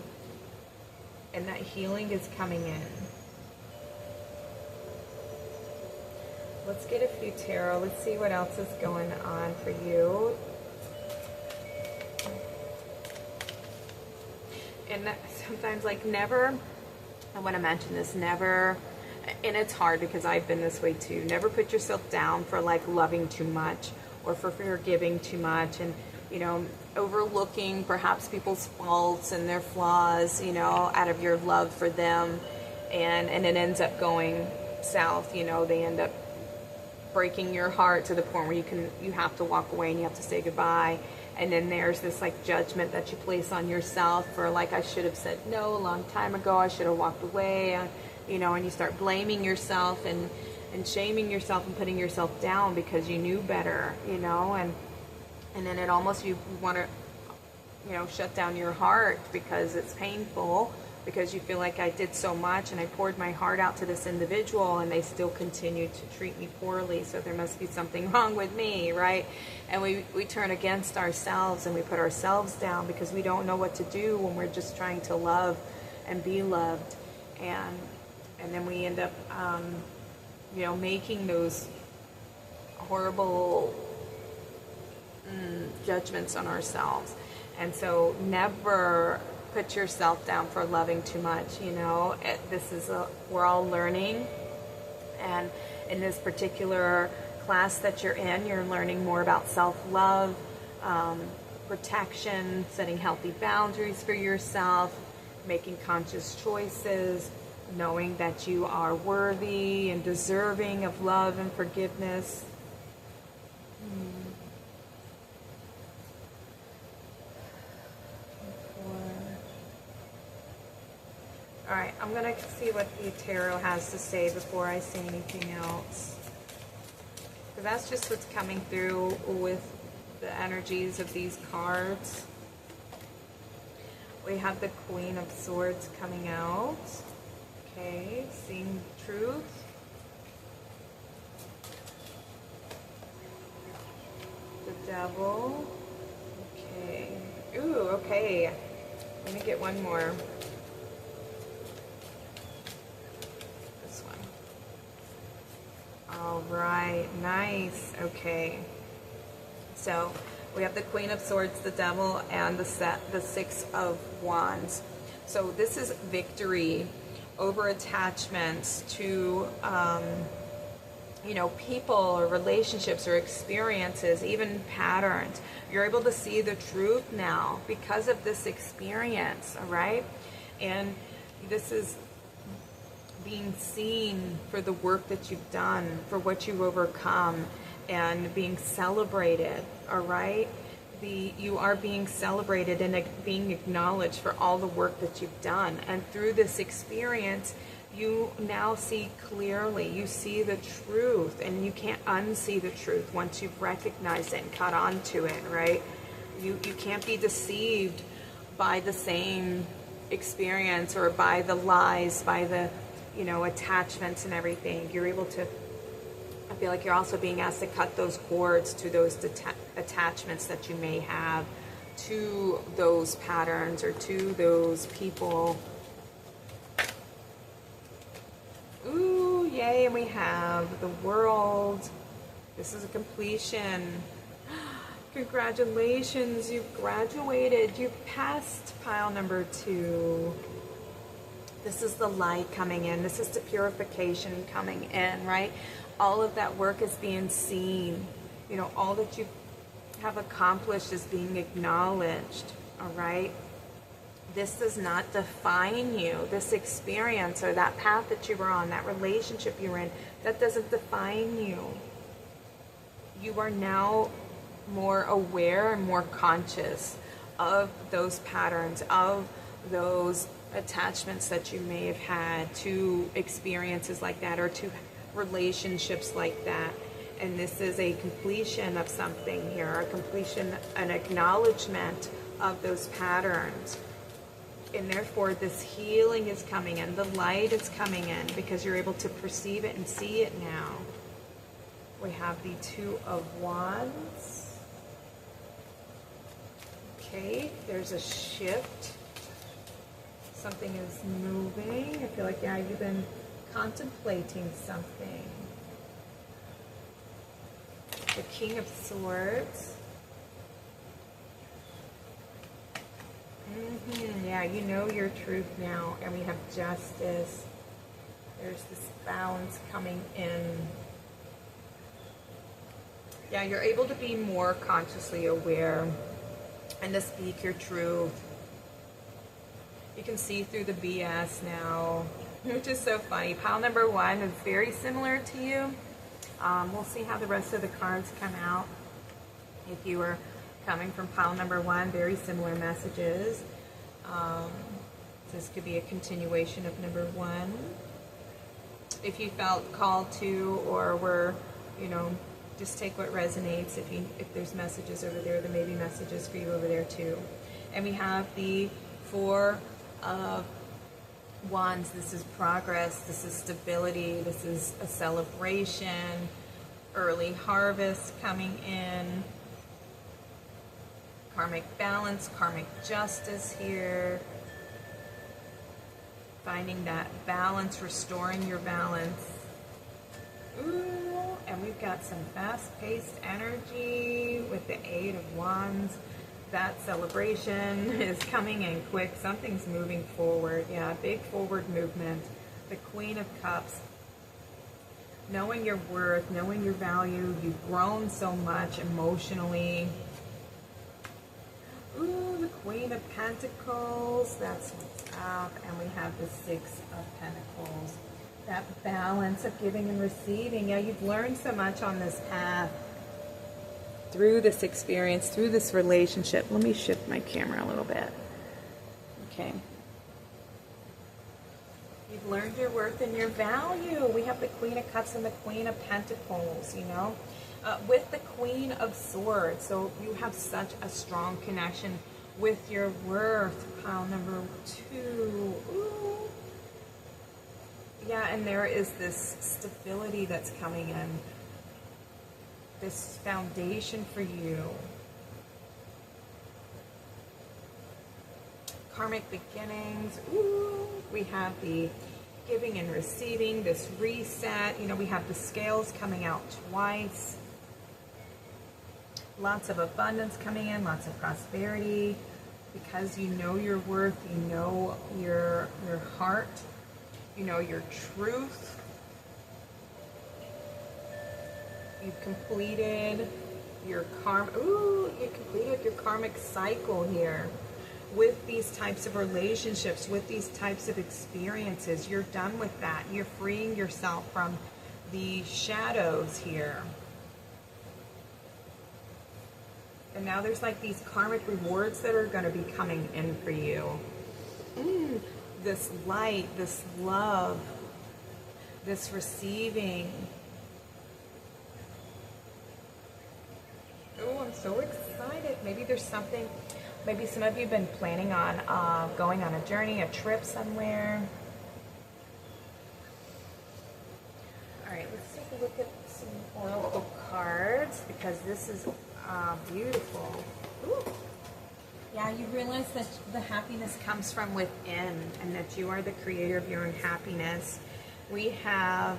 and that healing is coming in. Let's get a few tarot. Let's see what else is going on for you. And that, sometimes, like, never, I want to mention this, never, and it's hard because I've been this way too, never put yourself down for like loving too much or for forgiving too much, and, you know, overlooking perhaps people's faults and their flaws, you know, out of your love for them, and it ends up going south. You know, they end up breaking your heart to the point where you have to walk away and you have to say goodbye. And then there's this like judgment that you place on yourself for like, I should have said no a long time ago, I should have walked away, you know, and you start blaming yourself and shaming yourself and putting yourself down because you knew better, you know, and then it almost, you want to, you know, shut down your heart because it's painful, because you feel like I did so much and I poured my heart out to this individual and they still continue to treat me poorly, so there must be something wrong with me, right? And we turn against ourselves and we put ourselves down because we don't know what to do when we're just trying to love and be loved. And then we end up, you know, making those horrible judgments on ourselves. And so never put yourself down for loving too much, you know. We're all learning, and in this particular class that you're in, you're learning more about self-love, protection, setting healthy boundaries for yourself, making conscious choices, knowing that you are worthy and deserving of love and forgiveness. All right, I'm going to see what the tarot has to say before I say anything else. So that's just what's coming through with the energies of these cards. We have the Queen of Swords coming out. Okay, seeing truth. The Devil. Okay. Ooh, okay. Let me get one more. All right, nice. Okay, so we have the Queen of Swords, the Devil, and the Six of Wands. So this is victory over attachments to, you know, people or relationships or experiences, even patterns. You're able to see the truth now because of this experience, all right? And this is being seen for the work that you've done, for what you've overcome, and being celebrated, all right? You are being celebrated and being acknowledged for all the work that you've done. And through this experience, you now see clearly. You see the truth, and you can't unsee the truth once you've recognized it and caught on to it, right? You can't be deceived by the same experience or by the lies, by the, you know, attachments and everything. You're able to, I feel like you're also being asked to cut those cords to those attachments that you may have to those patterns or to those people. Ooh, yay, and we have the World. This is a completion. Congratulations, you've graduated. You've passed pile number 2. This is the light coming in. This is the purification coming in, right? All of that work is being seen. You know, all that you have accomplished is being acknowledged, all right? This does not define you. This experience or that path that you were on, that relationship you were in, that doesn't define you. you are now more aware and more conscious of those patterns, of those attachments that you may have had to experiences like that or to relationships like that. And this is a completion of something here, a completion, an acknowledgement of those patterns. And therefore this healing is coming in, the light is coming in because you're able to perceive it and see it now. We have the Two of Wands. Okay, there's a shift. Something is moving. I feel like, yeah, you've been contemplating something. The King of Swords. Yeah, you know your truth now. And we have Justice. There's this balance coming in. Yeah, you're able to be more consciously aware and to speak your truth. You can see through the BS now, which is so funny. Pile number 1 is very similar to you. We'll see how the rest of the cards come out. If you were coming from pile number 1, very similar messages. This could be a continuation of number 1. If you felt called to or were, you know, just take what resonates. If there's messages over there may be messages for you over there too. And we have the Four of Wands. This is progress, this is stability, this is a celebration, early harvest coming in, karmic balance, karmic justice here, finding that balance, restoring your balance. Ooh, and we've got some fast-paced energy with the Eight of Wands. That celebration is coming in quick. Something's moving forward. Yeah, big forward movement. The Queen of Cups. Knowing your worth, knowing your value. You've grown so much emotionally. Ooh, the Queen of Pentacles. That's what's up. And we have the Six of Pentacles. That balance of giving and receiving. Yeah, you've learned so much on this path. Through this experience, through this relationship. Let me shift my camera a little bit. Okay. You've learned your worth and your value. We have the Queen of Cups and the Queen of Pentacles, you know, with the Queen of Swords. So you have such a strong connection with your worth. Pile number 2. Ooh. Yeah, and there is this stability that's coming in. This foundation for you. Karmic beginnings. Ooh, we have the giving and receiving, this reset. You know, we have the scales coming out twice. Lots of abundance coming in, lots of prosperity. Because you know your worth, you know your heart, you know your truth. You've completed your you completed your karmic cycle here with these types of relationships, with these types of experiences. You're done with that. You're freeing yourself from the shadows here. And now there's like these karmic rewards that are going to be coming in for you. This light, this love, this receiving. Oh, I'm so excited. Maybe there's something, maybe some of you have been planning on going on a journey, a trip somewhere. All right, let's take a look at some oracle cards because this is beautiful. Ooh. Yeah, you realize that the happiness comes from within and that you are the creator of your own happiness. We have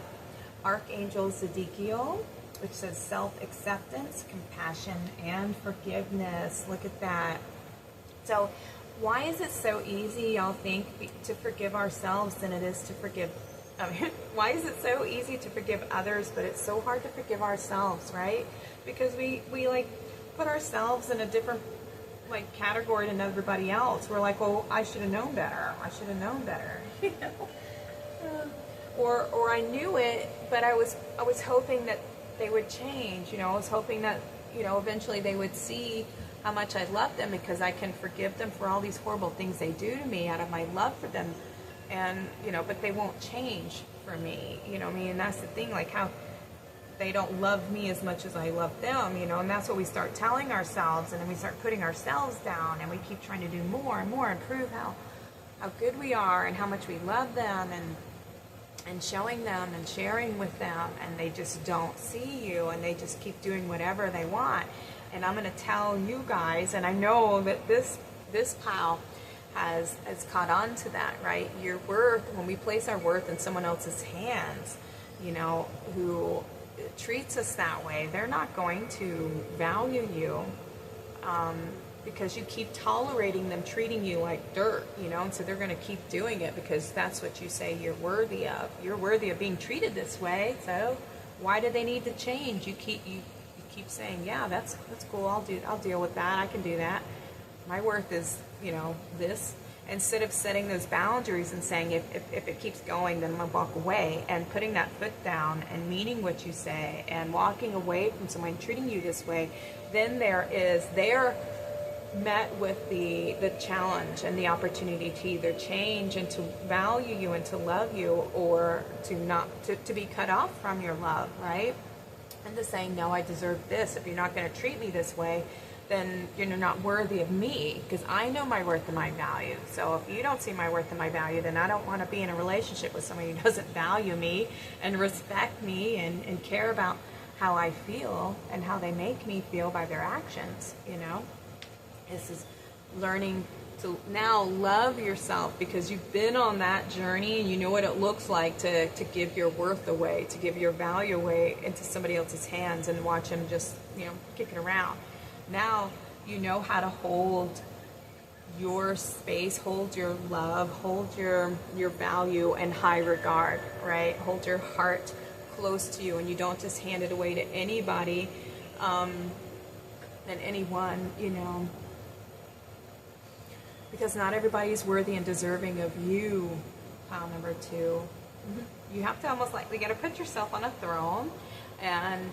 Archangel Zedekiel, which says self-acceptance, compassion, and forgiveness. Look at that. So why is it so easy, y'all think, to forgive ourselves than it is to forgive, why is it so easy to forgive others, but it's so hard to forgive ourselves, right? Because we like put ourselves in a different like category than everybody else. We're like, well, I should have known better. I should have known better. You know? Or I knew it, but I was hoping that they would change. I was hoping that, eventually they would see how much I love them, because I can forgive them for all these horrible things they do to me out of my love for them. And, but they won't change for me, and that's the thing, like how they don't love me as much as I love them, and that's what we start telling ourselves, and then we start putting ourselves down, and we keep trying to do more and more and prove how good we are and how much we love them, and showing them and sharing with them, and they just don't see you, and they just keep doing whatever they want. And I'm going to tell you guys, and I know that this pile has caught on to that, right? Your worth, when we place our worth in someone else's hands, who treats us that way, they're not going to value you, because you keep tolerating them treating you like dirt, and so they're going to keep doing it because that's what you say you're worthy of. You're worthy of being treated this way, so why do they need to change? You keep saying, yeah, that's cool, I'll deal with that, I can do that. My worth is, this. Instead of setting those boundaries and saying, if it keeps going, then I'm going to walk away, and putting that foot down and meaning what you say and walking away from someone treating you this way, then they're met with the challenge and the opportunity to either change and to value you and to love you, or to be cut off from your love, right? And to saying, no, I deserve this. If you're not going to treat me this way, then you're not worthy of me, because I know my worth and my value. So if you don't see my worth and my value, then I don't want to be in a relationship with somebody who doesn't value me and respect me and care about how I feel and how they make me feel by their actions, This is learning to now love yourself, because you've been on that journey and you know what it looks like to give your worth away, to give your value away into somebody else's hands and watch them just, kick it around. Now you know how to hold your space, hold your love, hold your value in high regard, right? Hold your heart close to you, and you don't just hand it away to anybody and anyone, because not everybody is worthy and deserving of you. Pile number 2. You have to you got to put yourself on a throne, and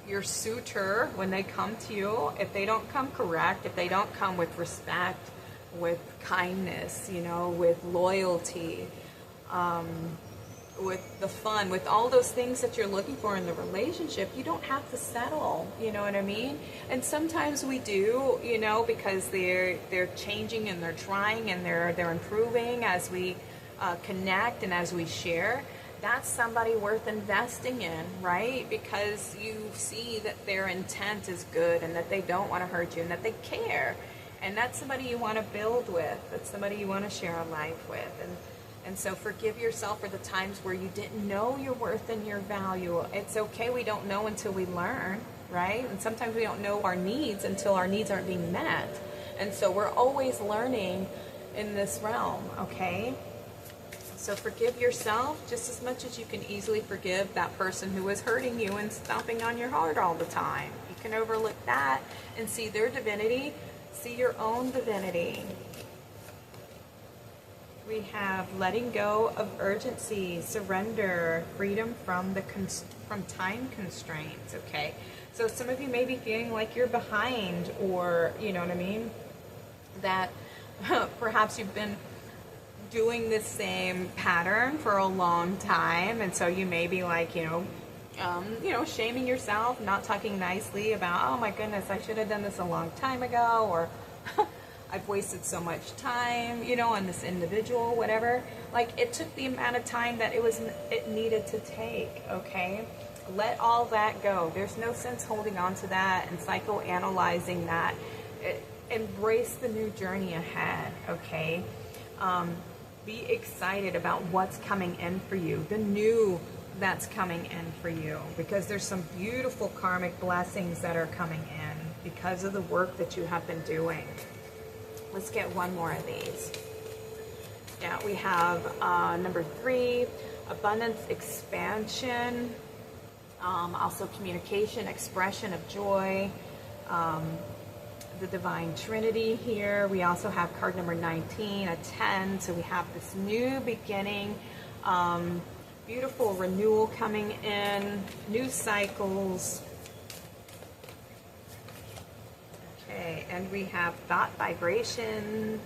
your suitor, when they come to you, if they don't come correct, if they don't come with respect, with kindness, with loyalty, with the fun, with all those things that you're looking for in the relationship, you don't have to settle, you know what I mean? And sometimes we do, because they're changing and they're trying and they're improving as we connect and as we share. That's somebody worth investing in, right? Because you see that their intent is good and that they don't want to hurt you and that they care. And that's somebody you want to build with. That's somebody you want to share a life with. And so forgive yourself for the times where you didn't know your worth and your value. It's okay, we don't know until we learn, right? And sometimes we don't know our needs until our needs aren't being met. And so we're always learning in this realm, okay? So forgive yourself just as much as you can easily forgive that person who is hurting you and stomping on your heart all the time. You can overlook that and see their divinity, see your own divinity. We have letting go of urgency, surrender, freedom from from time constraints, okay? So some of you may be feeling like you're behind, or, you know what I mean, that perhaps you've been doing the same pattern for a long time, and so you may be like, shaming yourself, not talking nicely about, oh my goodness, I should have done this a long time ago, or I've wasted so much time, on this individual, whatever. Like, it took the amount of time that it needed to take, okay? Let all that go. There's no sense holding on to that and psychoanalyzing that. Embrace the new journey ahead, okay? Be excited about what's coming in for you, the new that's coming in for you, because there's some beautiful karmic blessings that are coming in because of the work that you have been doing. Let's get one more of these. Yeah, we have number 3, abundance, expansion, also communication, expression of joy, the Divine Trinity here. We also have card number 19, a 10, so we have this new beginning, beautiful renewal coming in, new cycles. Okay, and we have thought, vibration,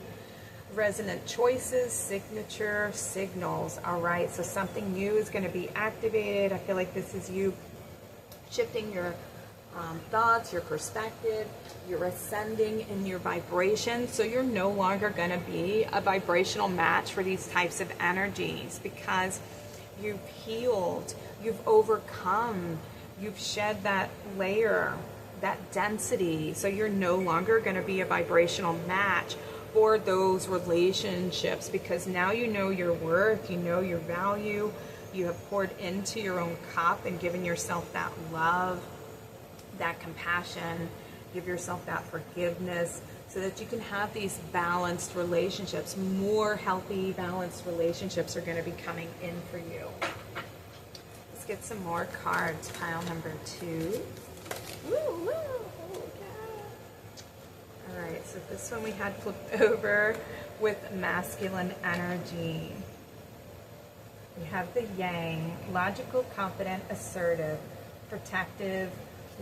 resonant choices, signature, signals. All right, so something new is going to be activated. I feel like this is you shifting your thoughts, your perspective. You're ascending in your vibration, so you're no longer going to be a vibrational match for these types of energies, because you've healed, you've overcome, you've shed that layer, that density, so you're no longer going to be a vibrational match for those relationships, because now you know your worth, you know your value, you have poured into your own cup and given yourself that love, that compassion, give yourself that forgiveness, so that you can have these balanced relationships. More healthy, balanced relationships are going to be coming in for you. Let's get some more cards. Pile number 2. Woo, woo. All right, so this one we had flipped over with masculine energy. We have the yang, logical, confident, assertive, protective,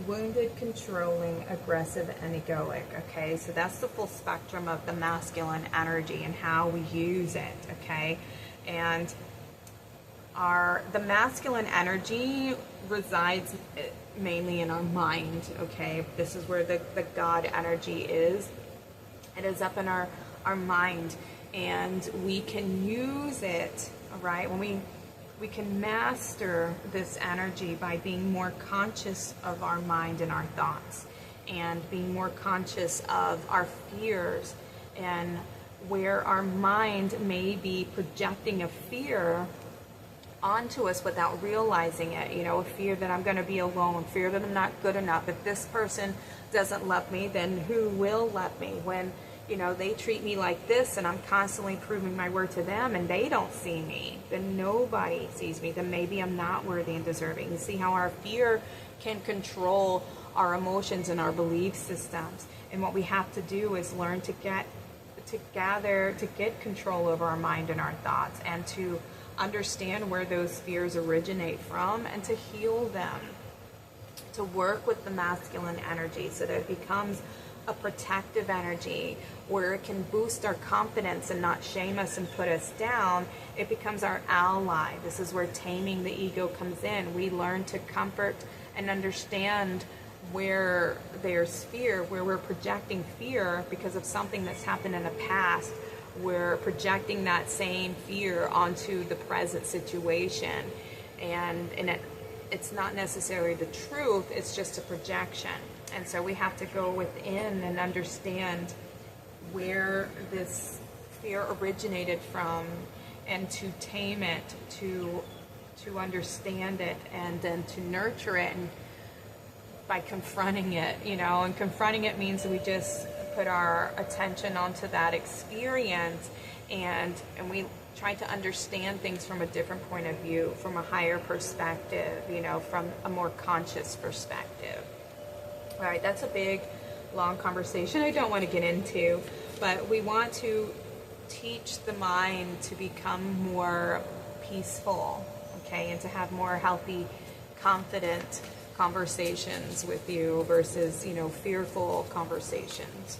wounded, controlling, aggressive, and egoic. Okay, so that's the full spectrum of the masculine energy and how we use it. Okay, and the masculine energy resides mainly in our mind. Okay, this is where the God energy is. It is up in our mind, and we can use it. All right, when we can master this energy by being more conscious of our mind and our thoughts, and being more conscious of our fears, and where our mind may be projecting a fear onto us without realizing it. You know, a fear that I'm going to be alone, fear that I'm not good enough. If this person doesn't love me, then who will love me? When, you know, they treat me like this and I'm constantly proving my worth to them and they don't see me, then nobody sees me, then maybe I'm not worthy and deserving. You see how our fear can control our emotions and our belief systems. And what we have to do is learn to get control over our mind and our thoughts, and to understand where those fears originate from, and to heal them, to work with the masculine energy so that it becomes a protective energy where it can boost our confidence and not shame us and put us down. It becomes our ally. This is where taming the ego comes in. We learn to comfort and understand where there's fear, where we're projecting fear because of something that's happened in the past. We're projecting that same fear onto the present situation, and it's not necessarily the truth, it's just a projection. And so we have to go within and understand where this fear originated from, and to tame it, to understand it, and then to nurture it, and by confronting it, you know. And confronting it means we just put our attention onto that experience, and we try to understand things from a different point of view, from a higher perspective, you know, from a more conscious perspective. All right, that's a big, long conversation I don't want to get into, but we want to teach the mind to become more peaceful, okay, and to have more healthy, confident conversations with you versus, you know, fearful conversations.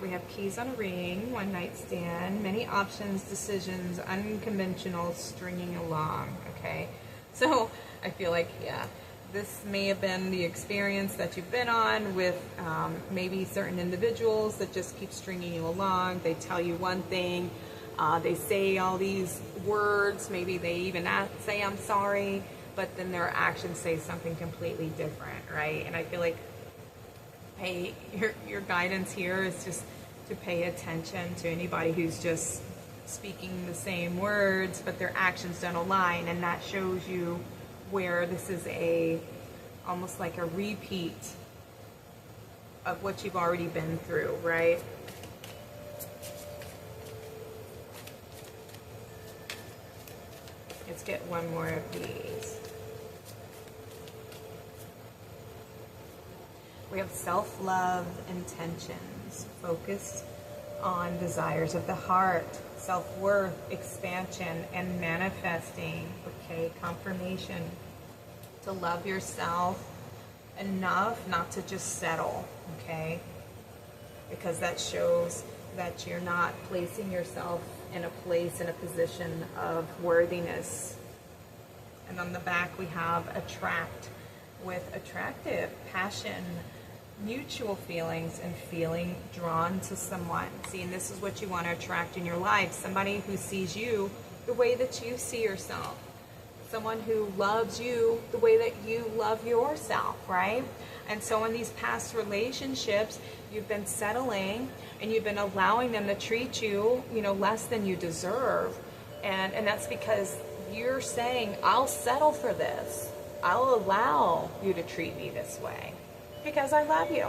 We have keys on a ring, one night stand, many options, decisions, unconventional, stringing along. Okay, so I feel like, yeah, this may have been the experience that you've been on with maybe certain individuals that just keep stringing you along. They tell you one thing, they say all these words, maybe they even say I'm sorry, but then their actions say something completely different, right? And I feel like, hey, your guidance here is just to pay attention to anybody who's just speaking the same words, but their actions don't align, and that shows you where this is almost like a repeat of what you've already been through, right? Let's get one more of these. We have self-love intentions, focused on desires of the heart, self-worth, expansion, and manifesting, okay, confirmation, to love yourself enough not to just settle, okay, because that shows that you're not placing yourself in a place, in a position of worthiness. And on the back we have attract, with attractive, passion, mutual feelings, and feeling drawn to someone. See, and this is what you want to attract in your life. Somebody who sees you the way that you see yourself. Someone who loves you the way that you love yourself, right? And so in these past relationships, you've been settling and you've been allowing them to treat you, less than you deserve. And that's because you're saying, I'll settle for this. I'll allow you to treat me this way because I love you.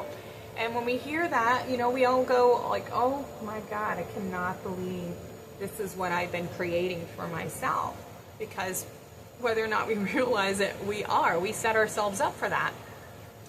And when we hear that, we all go like, oh my God, I cannot believe this is what I've been creating for myself. Because whether or not we realize it, we set ourselves up for that.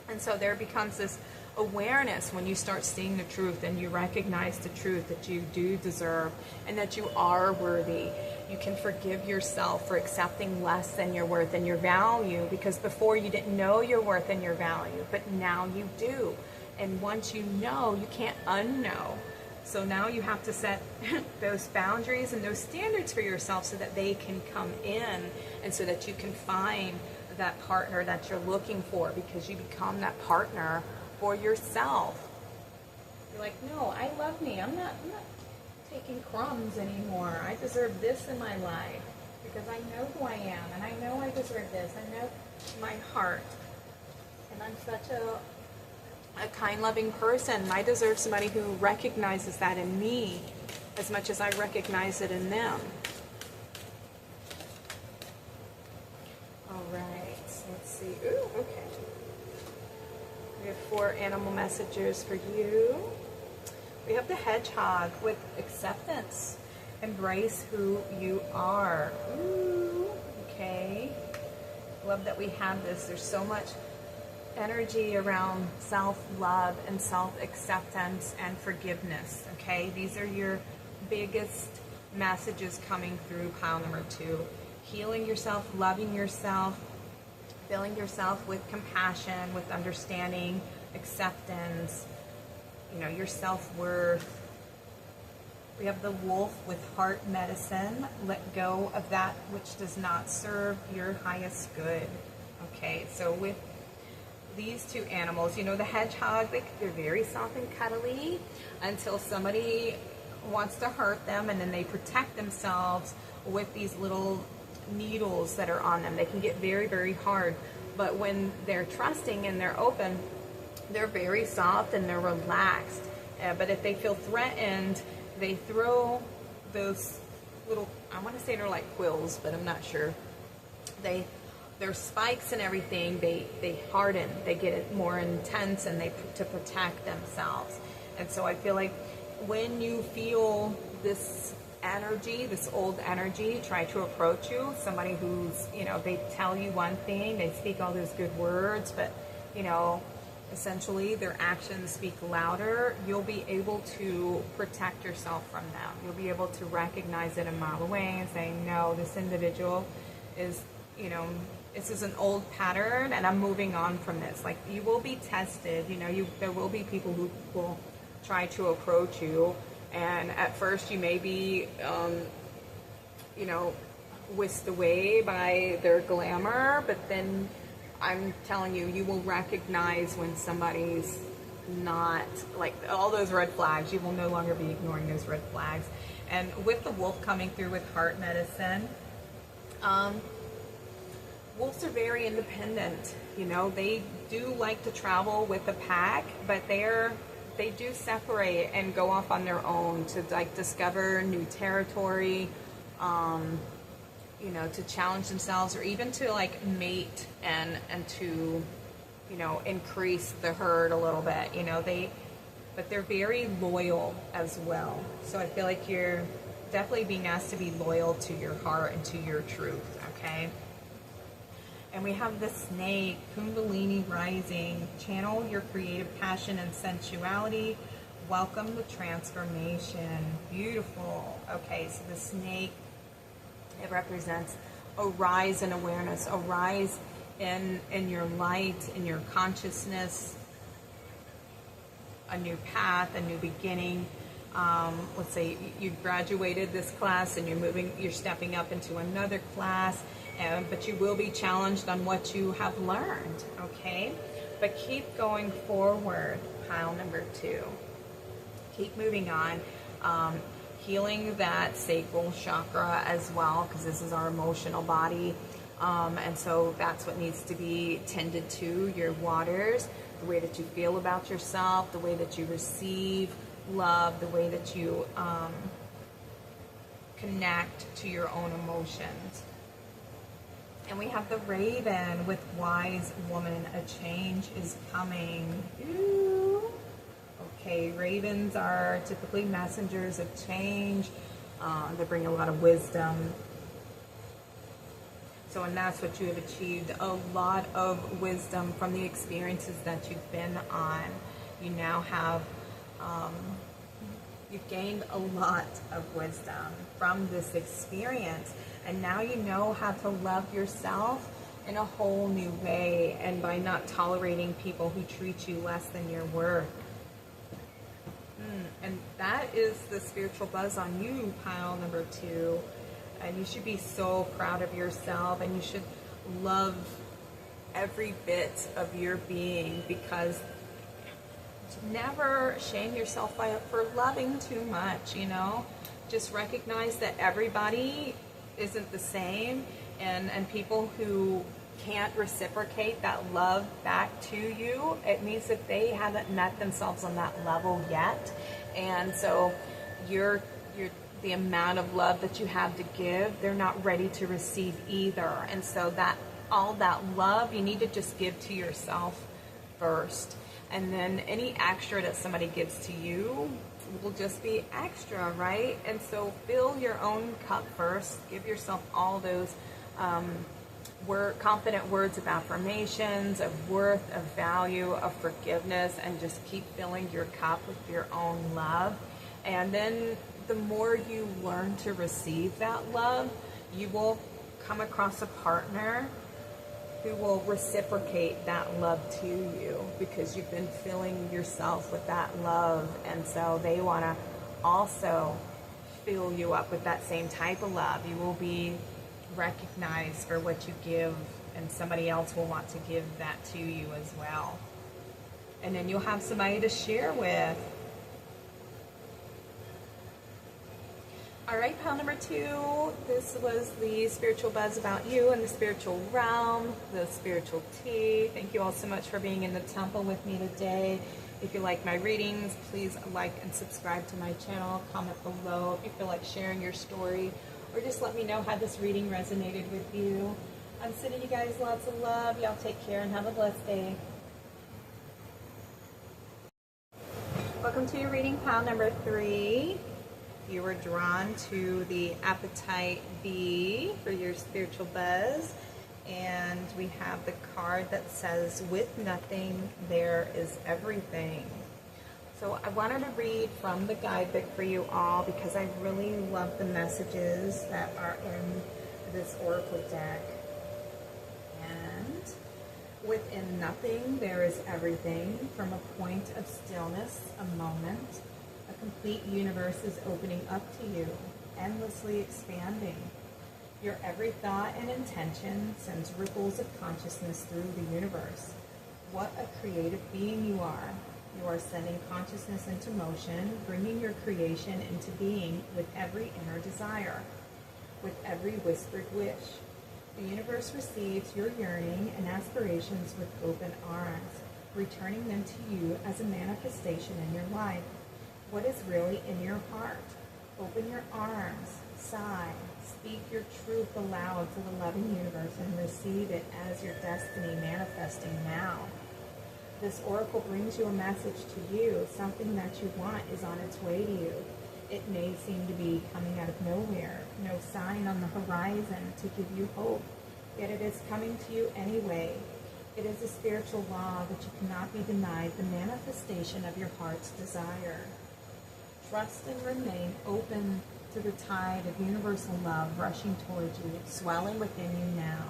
And so there becomes this awareness when you start seeing the truth and you recognize the truth that you do deserve and that you are worthy. You can forgive yourself for accepting less than your worth and your value, because before you didn't know your worth and your value, but now you do. And once you know, you can't unknow. So now you have to set those boundaries and those standards for yourself so that they can come in and so that you can find that partner that you're looking for, because you become that partner for yourself. You're like, no, I love me. I'm not taking crumbs anymore. I deserve this in my life because I know who I am and I know I deserve this. I know my heart. And I'm such a kind, loving person. I deserve somebody who recognizes that in me as much as I recognize it in them. All right, so let's see. Ooh, okay. We have 4 animal messages for you. We have the hedgehog with acceptance. Embrace who you are. Ooh, okay. Love that we have this. There's so much energy around self-love and self-acceptance and forgiveness, okay? These are your biggest messages coming through pile number 2. Healing yourself, loving yourself, filling yourself with compassion, with understanding, acceptance, your self-worth. We have the wolf with heart medicine. Let go of that which does not serve your highest good. Okay, so with these 2 animals, the hedgehog, they're very soft and cuddly until somebody wants to hurt them, and then they protect themselves with these little needles that are on them. They can get very, very hard, but when they're trusting and they're open, they're very soft and they're relaxed. But if they feel threatened, they throw those little, I want to say they're like quills, but I'm not sure. Their spikes and everything, they harden, they get more intense, and to protect themselves. And so I feel like when you feel this energy, this old energy, try to approach you, somebody who's, they tell you one thing, they speak all those good words, but, essentially their actions speak louder, you'll be able to protect yourself from them. You'll be able to recognize it a mile away and say, no, this individual is, this is an old pattern and I'm moving on from this. Like, you will be tested, there will be people who will try to approach you, and at first you may be, whisked away by their glamour, but then I'm telling you, you will recognize when somebody's not, like, all those red flags, you will no longer be ignoring those red flags. And with the wolf coming through with heart medicine, wolves are very independent. They do like to travel with a pack, but they do separate and go off on their own to discover new territory, to challenge themselves, or even to mate and to increase the herd a little bit. But they're very loyal as well. So I feel like you're definitely being asked to be loyal to your heart and to your truth. Okay. And we have the snake, Kundalini rising. Channel your creative passion and sensuality. welcome the transformation. Beautiful. Okay, so the snake, it represents a rise in awareness, a rise in your light, in your consciousness, a new path, a new beginning. Let's say you graduated this class and you're stepping up into another class, but you will be challenged on what you have learned, okay? But keep going forward, pile number 2. Keep moving on. Healing that sacral chakra as well, because this is our emotional body. And so that's what needs to be tended to, your waters, the way that you feel about yourself, the way that you receive love, the way that you connect to your own emotions. And we have the raven with wise woman, a change is coming. Ooh. Okay, ravens are typically messengers of change. They bring a lot of wisdom. So, and that's what you have achieved, a lot of wisdom from the experiences that you've been on. You now have, you've gained a lot of wisdom from this experience. And now you know how to love yourself in a whole new way, and by not tolerating people who treat you less than your worth. And that is the spiritual buzz on you, pile number 2. And you should be so proud of yourself, and you should love every bit of your being, because never shame yourself for loving too much, you know? Just recognize that everybody isn't the same, and people who can't reciprocate that love back to you, it means that they haven't met themselves on that level yet. And so the amount of love that you have to give, they're not ready to receive either. And so that all that love, you need to just give to yourself first. And then any extra that somebody gives to you will just be extra, right? And so fill your own cup first. Give yourself all those confident words of affirmations, of worth, of value, of forgiveness, and just keep filling your cup with your own love. And then the more you learn to receive that love, you will come across a partner who will reciprocate that love to you, because you've been filling yourself with that love. And so they want to also fill you up with that same type of love. You will be recognized for what you give, and somebody else will want to give that to you as well. And then you'll have somebody to share with. All right, pile number 2, this was the spiritual buzz about you and the spiritual realm, the spiritual tea. Thank you all so much for being in the temple with me today. If you like my readings, please like and subscribe to my channel. Comment below if you feel like sharing your story, or just let me know how this reading resonated with you. I'm sending you guys lots of love. Y'all take care and have a blessed day. Welcome to your reading, pile number 3. You were drawn to the Apatite B for your spiritual buzz. And we have the card that says, with nothing, there is everything. So I wanted to read from the guidebook for you all, because I really love the messages that are in this oracle deck. And within nothing, there is everything. From a point of stillness, a moment, a complete universe is opening up to you, endlessly expanding. Your every thought and intention sends ripples of consciousness through the universe. What a creative being you are. You are sending consciousness into motion, bringing your creation into being with every inner desire, with every whispered wish. The universe receives your yearning and aspirations with open arms, returning them to you as a manifestation in your life. What is really in your heart? Open your arms, sigh, speak your truth aloud to the loving universe, and receive it as your destiny manifesting now. This oracle brings you a message to you. Something that you want is on its way to you. It may seem to be coming out of nowhere, no sign on the horizon to give you hope, yet it is coming to you anyway. It is a spiritual law that you cannot be denied the manifestation of your heart's desire. Trust and remain open to the tide of universal love rushing towards you, swelling within you now.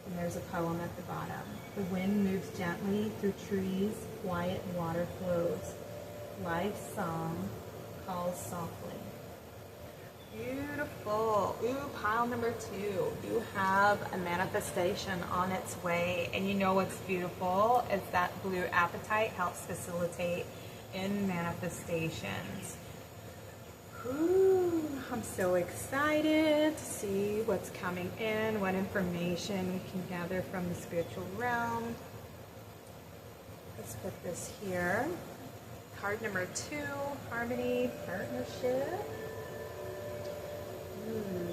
And there's a poem at the bottom. The wind moves gently through trees, quiet water flows. Life's song calls softly. Beautiful. Ooh, pile number 2. You have a manifestation on its way. And you know what's beautiful is that blue apatite helps facilitate in manifestations. Ooh, I'm so excited to see what's coming in, what information we can gather from the spiritual realm. Let's put this here. Card number 2, harmony, partnership.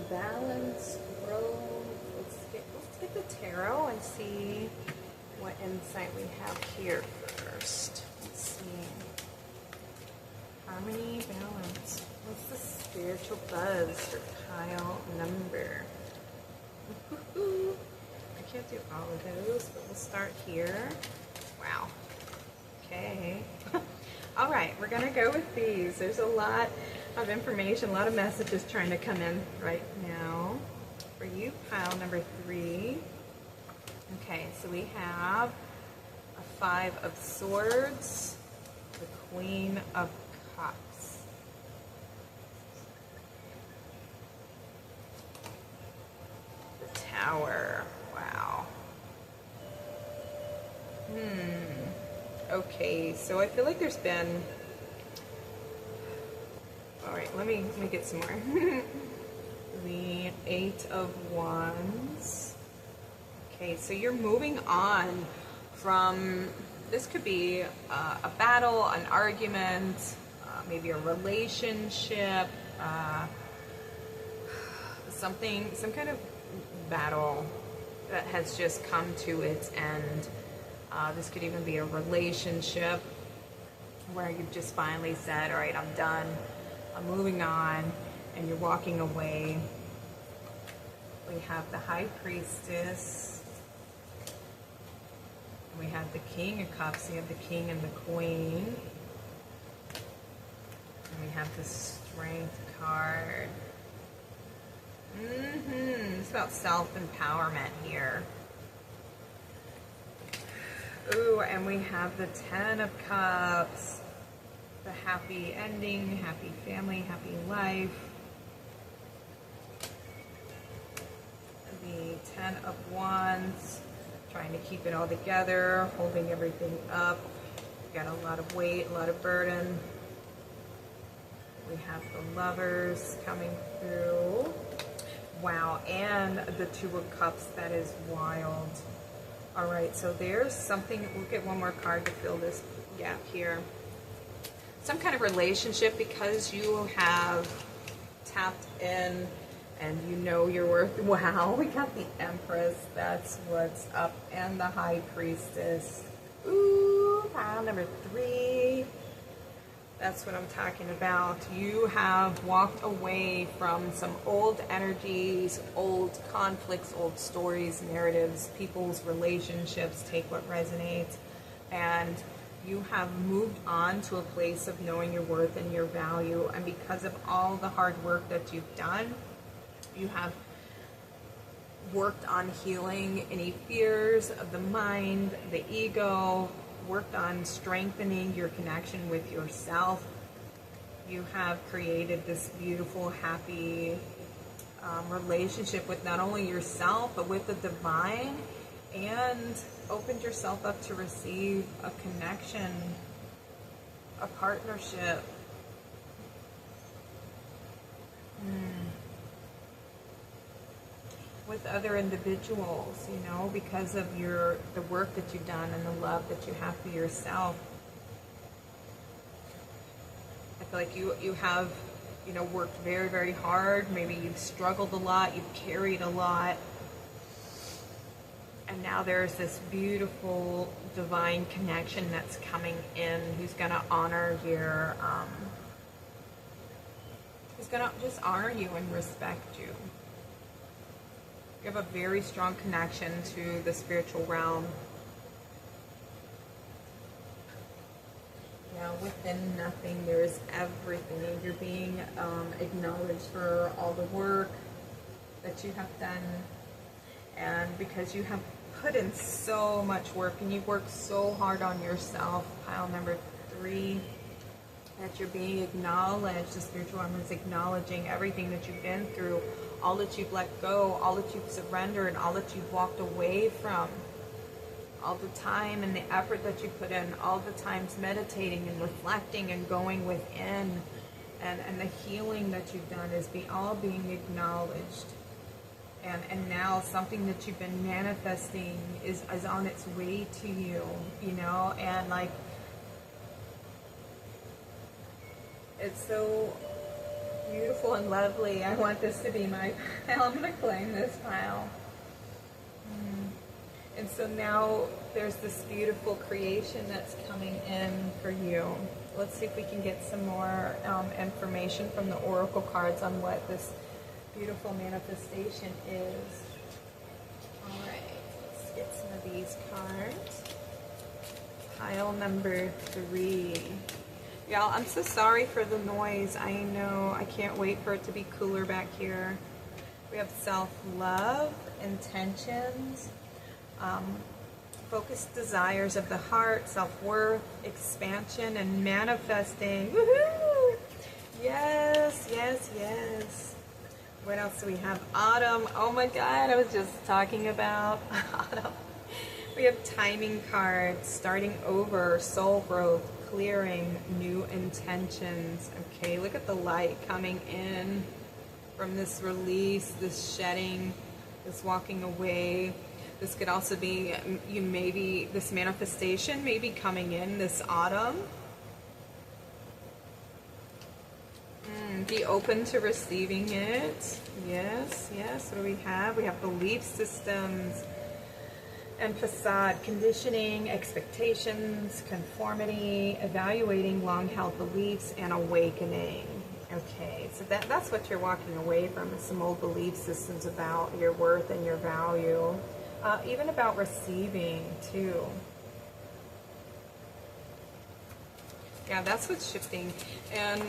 Balance, growth. Let's get the tarot and see what insight we have here first. Let's see. Harmony, balance. What's the spiritual buzz for pile number? I can't do all of those, but we'll start here. Wow. Okay. All right, we're going to go with these. There's a lot of information, a lot of messages trying to come in right now. For you, pile number 3. Okay, so we have a 5 of Swords, the Queen of Cups. The Tower. Wow. Okay, so I feel like there's been... All right, let me get some more. The 8 of Wands. Okay, so you're moving on from, this could be a battle, an argument, maybe a relationship, some kind of battle that has just come to its end. This could even be a relationship where you've just finally said, all right, I'm done, I'm moving on, and you're walking away. We have the High Priestess. We have the King of Cups. You have the King and the Queen. And we have the Strength card. It's about self-empowerment here. Ooh, and we have the 10 of Cups. The happy ending, happy family, happy life. The 10 of Wands, trying to keep it all together, holding everything up. Got a lot of weight, a lot of burden. We have the Lovers coming through. Wow, and the 2 of Cups, that is wild. All right, so there's something, we'll get one more card to fill this gap here. Some kind of relationship, because you have tapped in and you know your worth. Wow, we got the Empress. That's what's up. And the High Priestess. Ooh, pile number 3. That's what I'm talking about. You have walked away from some old energies, old conflicts, old stories, narratives, people's relationships. Take what resonates. And you have moved on to a place of knowing your worth and your value. And because of all the hard work that you've done, you have worked on healing any fears of the mind, the ego, worked on strengthening your connection with yourself. You have created this beautiful, happy relationship with not only yourself, but with the divine, and opened yourself up to receive a connection, a partnership. With other individuals, you know, because of the work that you've done and the love that you have for yourself. I feel like you have, you know, worked very, very hard. Maybe you've struggled a lot, you've carried a lot. And now there's this beautiful divine connection that's coming in, who's going to honor your, who's going to just honor you and respect you. You have a very strong connection to the spiritual realm. within nothing there is everything. You're being acknowledged for all the work that you have done, and because you have put in so much work and you've worked so hard on yourself. Pile number 3, that you're being acknowledged. The spiritual armor is acknowledging everything that you've been through, all that you've let go, all that you've surrendered, all that you've walked away from, all the time and the effort that you put in, all the times meditating and reflecting and going within, and the healing that you've done is all being acknowledged. And now something that you've been manifesting is on its way to you, you know, and like, it's so beautiful and lovely. I want this to be my pile. I'm going to claim this pile. And so now there's this beautiful creation that's coming in for you. Let's see if we can get some more information from the oracle cards on what this beautiful manifestation is. All right, let's get some of these cards. Pile number 3. Y'all, I'm so sorry for the noise. I know. I can't wait for it to be cooler back here. We have self-love, intentions, focused desires of the heart, self-worth, expansion, and manifesting. Woohoo! Yes, yes, yes. What else do we have? Autumn. Oh my God, I was just talking about autumn. We have timing cards, starting over, soul growth, clearing, new intentions. Okay, look at the light coming in from this release, this shedding, this walking away. This could also be, this manifestation may be coming in this autumn. Be open to receiving it. Yes, yes. What do we have? We have belief systems and facade, conditioning, expectations, conformity, evaluating long-held beliefs, and awakening. Okay, so that's what you're walking away from, is some old belief systems about your worth and your value. Even about receiving, too. Yeah, that's what's shifting. And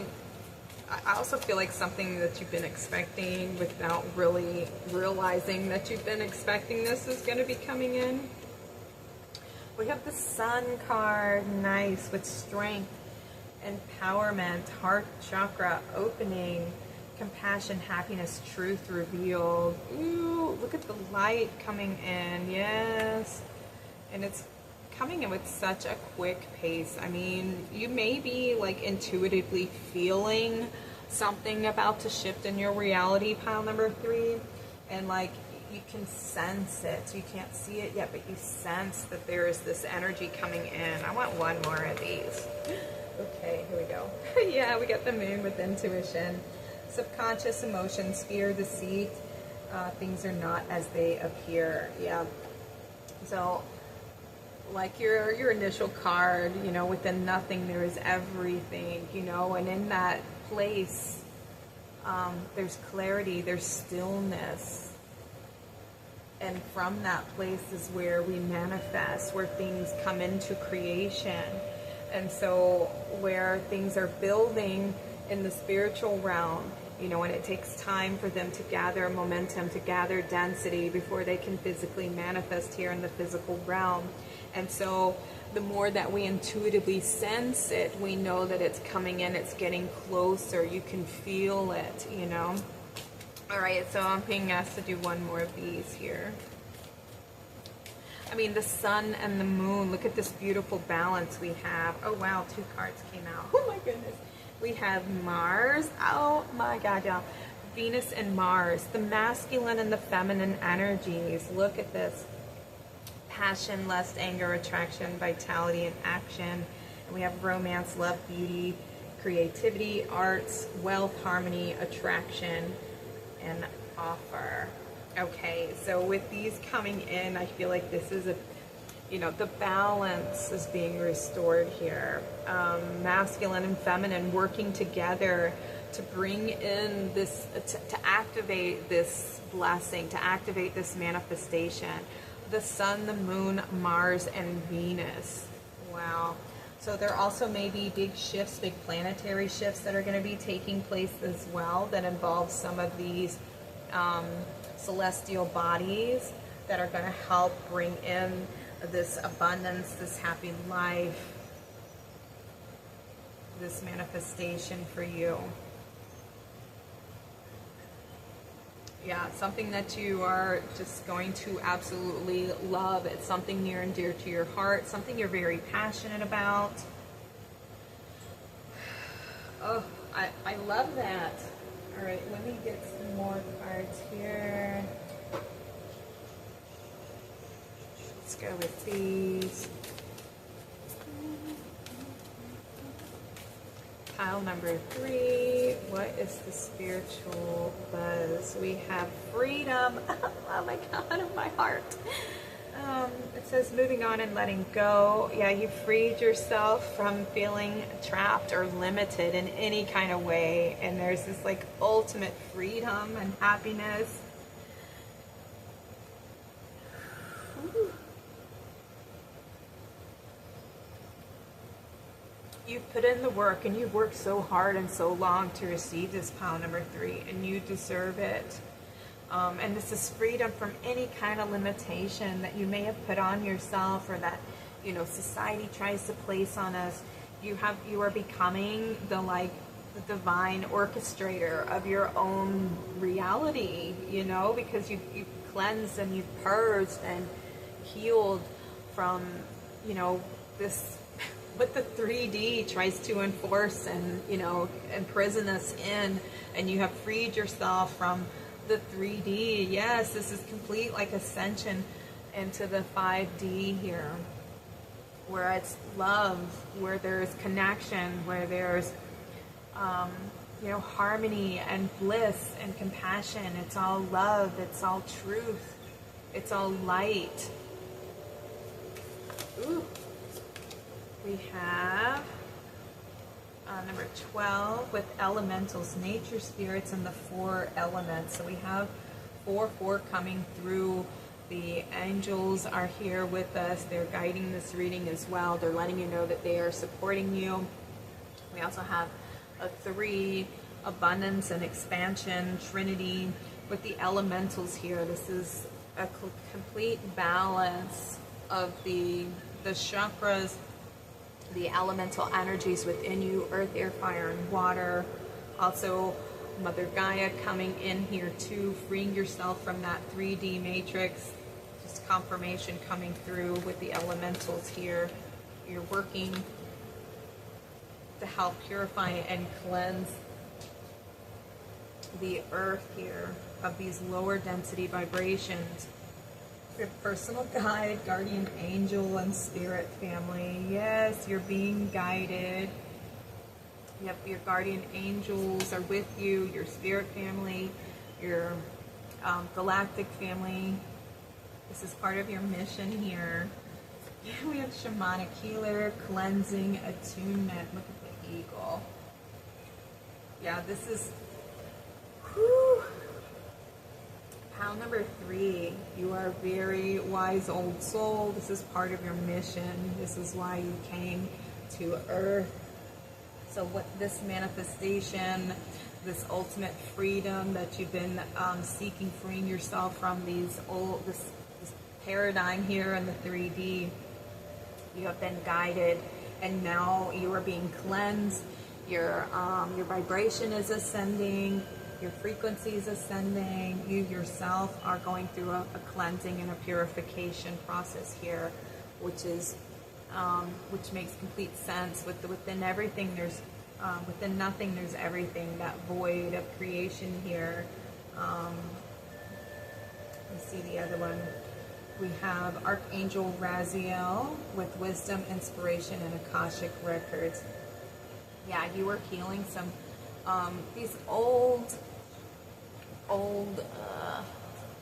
I also feel like something that you've been expecting without really realizing that you've been expecting this is going to be coming in. We have the Sun card, nice, with strength, empowerment, heart chakra opening, compassion, happiness, truth revealed. Ooh, look at the light coming in, yes. And it's coming in with such a quick pace. I mean, you may be like intuitively feeling something about to shift in your reality, pile number 3, and like you can sense it. You can't see it yet, but you sense that there is this energy coming in. I want one more of these. Okay, here we go. Yeah, we got the moon with intuition. Subconscious emotions, fear, deceit. Things are not as they appear. Yeah. So, like your initial card, you know, within nothing there is everything, you know, and in that place, there's clarity, there's stillness. And from that place is where we manifest, where things come into creation. And so where things are building in the spiritual realm, you know, and it takes time for them to gather momentum, to gather density before they can physically manifest here in the physical realm. And so the more that we intuitively sense it, we know that it's coming in, it's getting closer, you can feel it, you know. All right, so I'm being asked to do one more of these here. I mean, the sun and the moon, look at this beautiful balance we have. Oh wow, 2 cards came out. Oh my goodness. We have Mars. Oh my God, y'all. Venus and Mars, the masculine and the feminine energies. Look at this. Passion, lust, anger, attraction, vitality, and action. And we have romance, love, beauty, creativity, arts, wealth, harmony, attraction, and offer. Okay, so with these coming in, I feel like this is the balance is being restored here. Masculine and feminine working together to bring in this, to activate this blessing, to activate this manifestation. The sun, the moon, Mars, and Venus. Wow. So there also may be big shifts, big planetary shifts that are going to be taking place as well that involve some of these celestial bodies that are going to help bring in this abundance, this happy life, this manifestation for you. Yeah, something that you are just going to absolutely love. It's something near and dear to your heart, something you're very passionate about. Oh, I love that. All right, let me get some more cards here. Let's go with these. Pile number 3, what is the spiritual buzz? We have freedom. Oh my God, of my heart. It says moving on and letting go. Yeah, you freed yourself from feeling trapped or limited in any kind of way. And there's this like ultimate freedom and happiness. Ooh. You've put in the work and you've worked so hard and so long to receive this pile number 3, and you deserve it. And this is freedom from any kind of limitation that you may have put on yourself or that, you know, society tries to place on us. You are becoming the divine orchestrator of your own reality, you know, because you've cleansed and you've purged and healed from, you know, this what the 3D tries to enforce and, you know, imprison us in, and you have freed yourself from the 3D. Yes, this is complete like ascension into the 5D here, where it's love, where there's connection, where there's, you know, harmony and bliss and compassion. It's all love. It's all truth. It's all light. Ooh. We have number 12 with elementals, nature, spirits, and the 4 elements. So we have 4 coming through. The angels are here with us. They're guiding this reading as well. They're letting you know that they are supporting you. We also have a 3, abundance and expansion, Trinity, with the elementals here. This is a complete balance of the chakras, the elemental energies within you, earth, air, fire, and water. Also, Mother Gaia coming in here too, freeing yourself from that 3D matrix. Just confirmation coming through with the elementals here. You're working to help purify and cleanse the earth here of these lower density vibrations. Your personal guide, guardian angel, and spirit family. Yes, you're being guided. Yep, your guardian angels are with you, your spirit family, your galactic family. This is part of your mission here. Yeah, we have shamanic healer, cleansing, attunement. Look at the eagle. Yeah, this is... Whew. Pile number 3, you are a very wise old soul. This is part of your mission. This is why you came to Earth. So what this manifestation, this ultimate freedom that you've been seeking, freeing yourself from this paradigm here in the 3D, you have been guided, and now you are being cleansed. Your vibration is ascending. Your frequency is ascending. You yourself are going through a cleansing and a purification process here, which makes complete sense. Within everything, there's within nothing, there's everything. That void of creation here. Let's see the other one. We have Archangel Raziel with wisdom, inspiration, and Akashic records. Yeah, you are healing some these old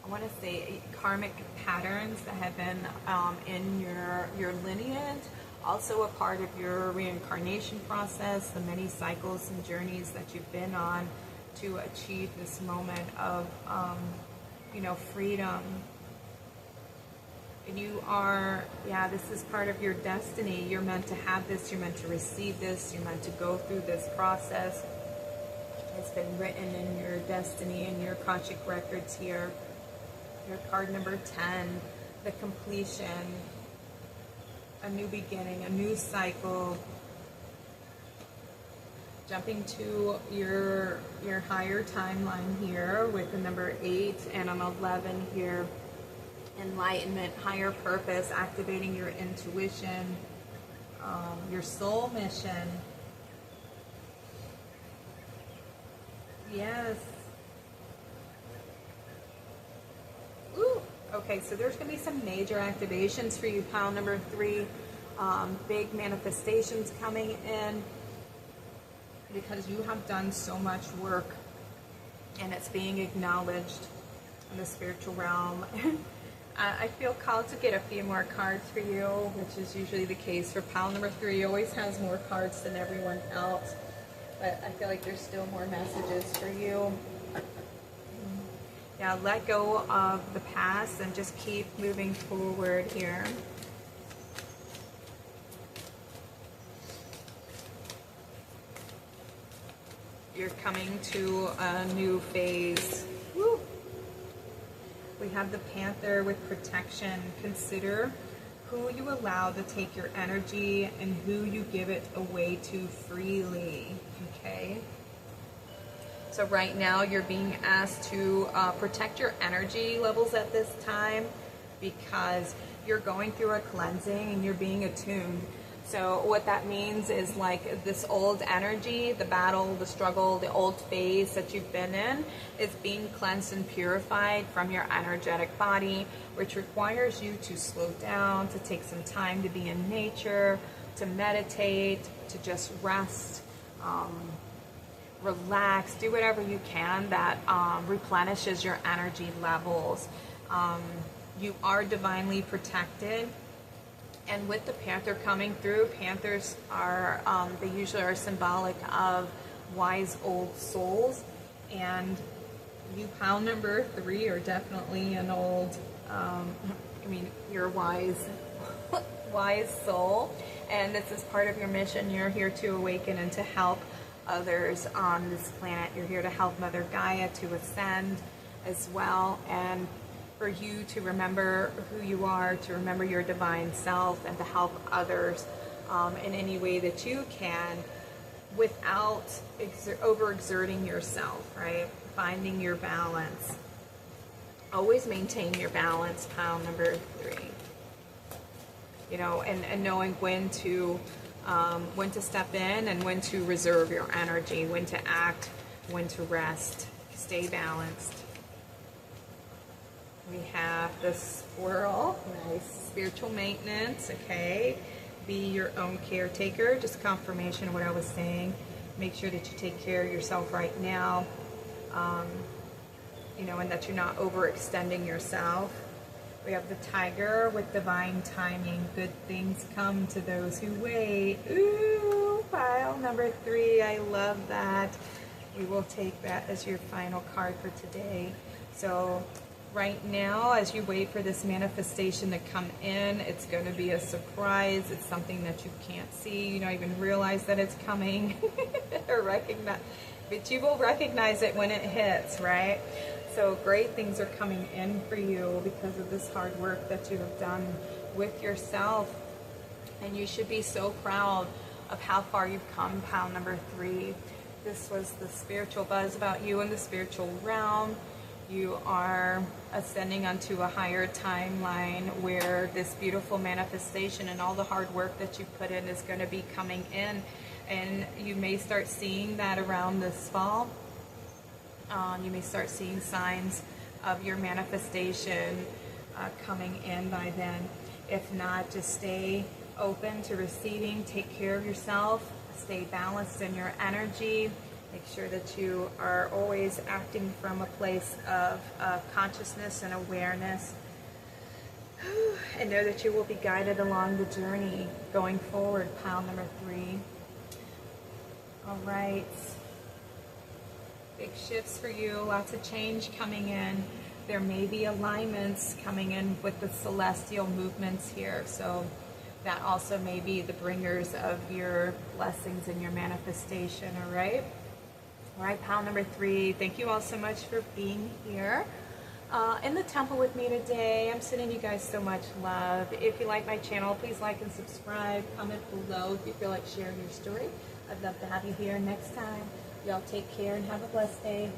I want to say karmic patterns that have been in your lineage, also a part of your reincarnation process, the many cycles and journeys that you've been on to achieve this moment of freedom. You are, yeah, this is part of your destiny. You're meant to have this. You're meant to receive this. You're meant to go through this process. It's been written in your destiny and your Akashic records here. Your card number 10, the completion, a new beginning, a new cycle. Jumping to your higher timeline here with the number 8 and an 11 here. Enlightenment, higher purpose, activating your intuition, your soul mission. Yes. Ooh. Okay, so there's going to be some major activations for you, pile number 3. Big manifestations coming in because you have done so much work and it's being acknowledged in the spiritual realm. I feel called to get a few more cards for you, which is usually the case for pile number 3. Always has more cards than everyone else, but I feel like there's still more messages for you. Yeah, let go of the past and just keep moving forward here. You're coming to a new phase. Woo. We have the Panther with protection. Consider who you allow to take your energy and who you give it away to freely. Okay? So right now you're being asked to protect your energy levels at this time because you're going through a cleansing and you're being attuned. So what that means is like this old energy, the battle, the struggle, the old phase that you've been in is being cleansed and purified from your energetic body, which requires you to slow down, to take some time to be in nature, to meditate, to just rest, relax, do whatever you can that replenishes your energy levels. You are divinely protected. And with the Panther coming through, Panthers are, they usually are symbolic of wise old souls. And you, pile number 3, are definitely an old, you're a wise, wise soul. And this is part of your mission. You're here to awaken and to help others on this planet. You're here to help Mother Gaia to ascend as well. And for you to remember who you are, to remember your divine self, and to help others in any way that you can without overexerting yourself, right? Finding your balance. Always maintain your balance, pile number 3. You know, and knowing when to step in and when to reserve your energy, when to act, when to rest. Stay balanced. We have the squirrel, nice, spiritual maintenance, okay. Be your own caretaker, just confirmation of what I was saying. Make sure that you take care of yourself right now, and that you're not overextending yourself. We have the tiger with divine timing. Good things come to those who wait. Ooh, pile number 3, I love that. We will take that as your final card for today. So right now, as you wait for this manifestation to come in, it's going to be a surprise. It's something that you can't see. You don't even realize that it's coming or recognize, but you will recognize it when it hits, right? So great things are coming in for you because of this hard work that you have done with yourself. And you should be so proud of how far you've come, pile number 3. This was the spiritual buzz about you in the spiritual realm. You are ascending onto a higher timeline where this beautiful manifestation and all the hard work that you put in is going to be coming in. And you may start seeing that around this fall. You may start seeing signs of your manifestation coming in by then. If not, just stay open to receiving. Take care of yourself. Stay balanced in your energy. Make sure that you are always acting from a place of consciousness and awareness. And know that you will be guided along the journey going forward, pile number 3. All right. Big shifts for you. Lots of change coming in. there may be alignments coming in with the celestial movements here. So that also may be the bringers of your blessings and your manifestation, all right? All right, pile number 3, thank you all so much for being here in the temple with me today. I'm sending you guys so much love. If you like my channel, please like and subscribe. Comment below if you feel like sharing your story. I'd love to have you here next time. Y'all take care and have a blessed day.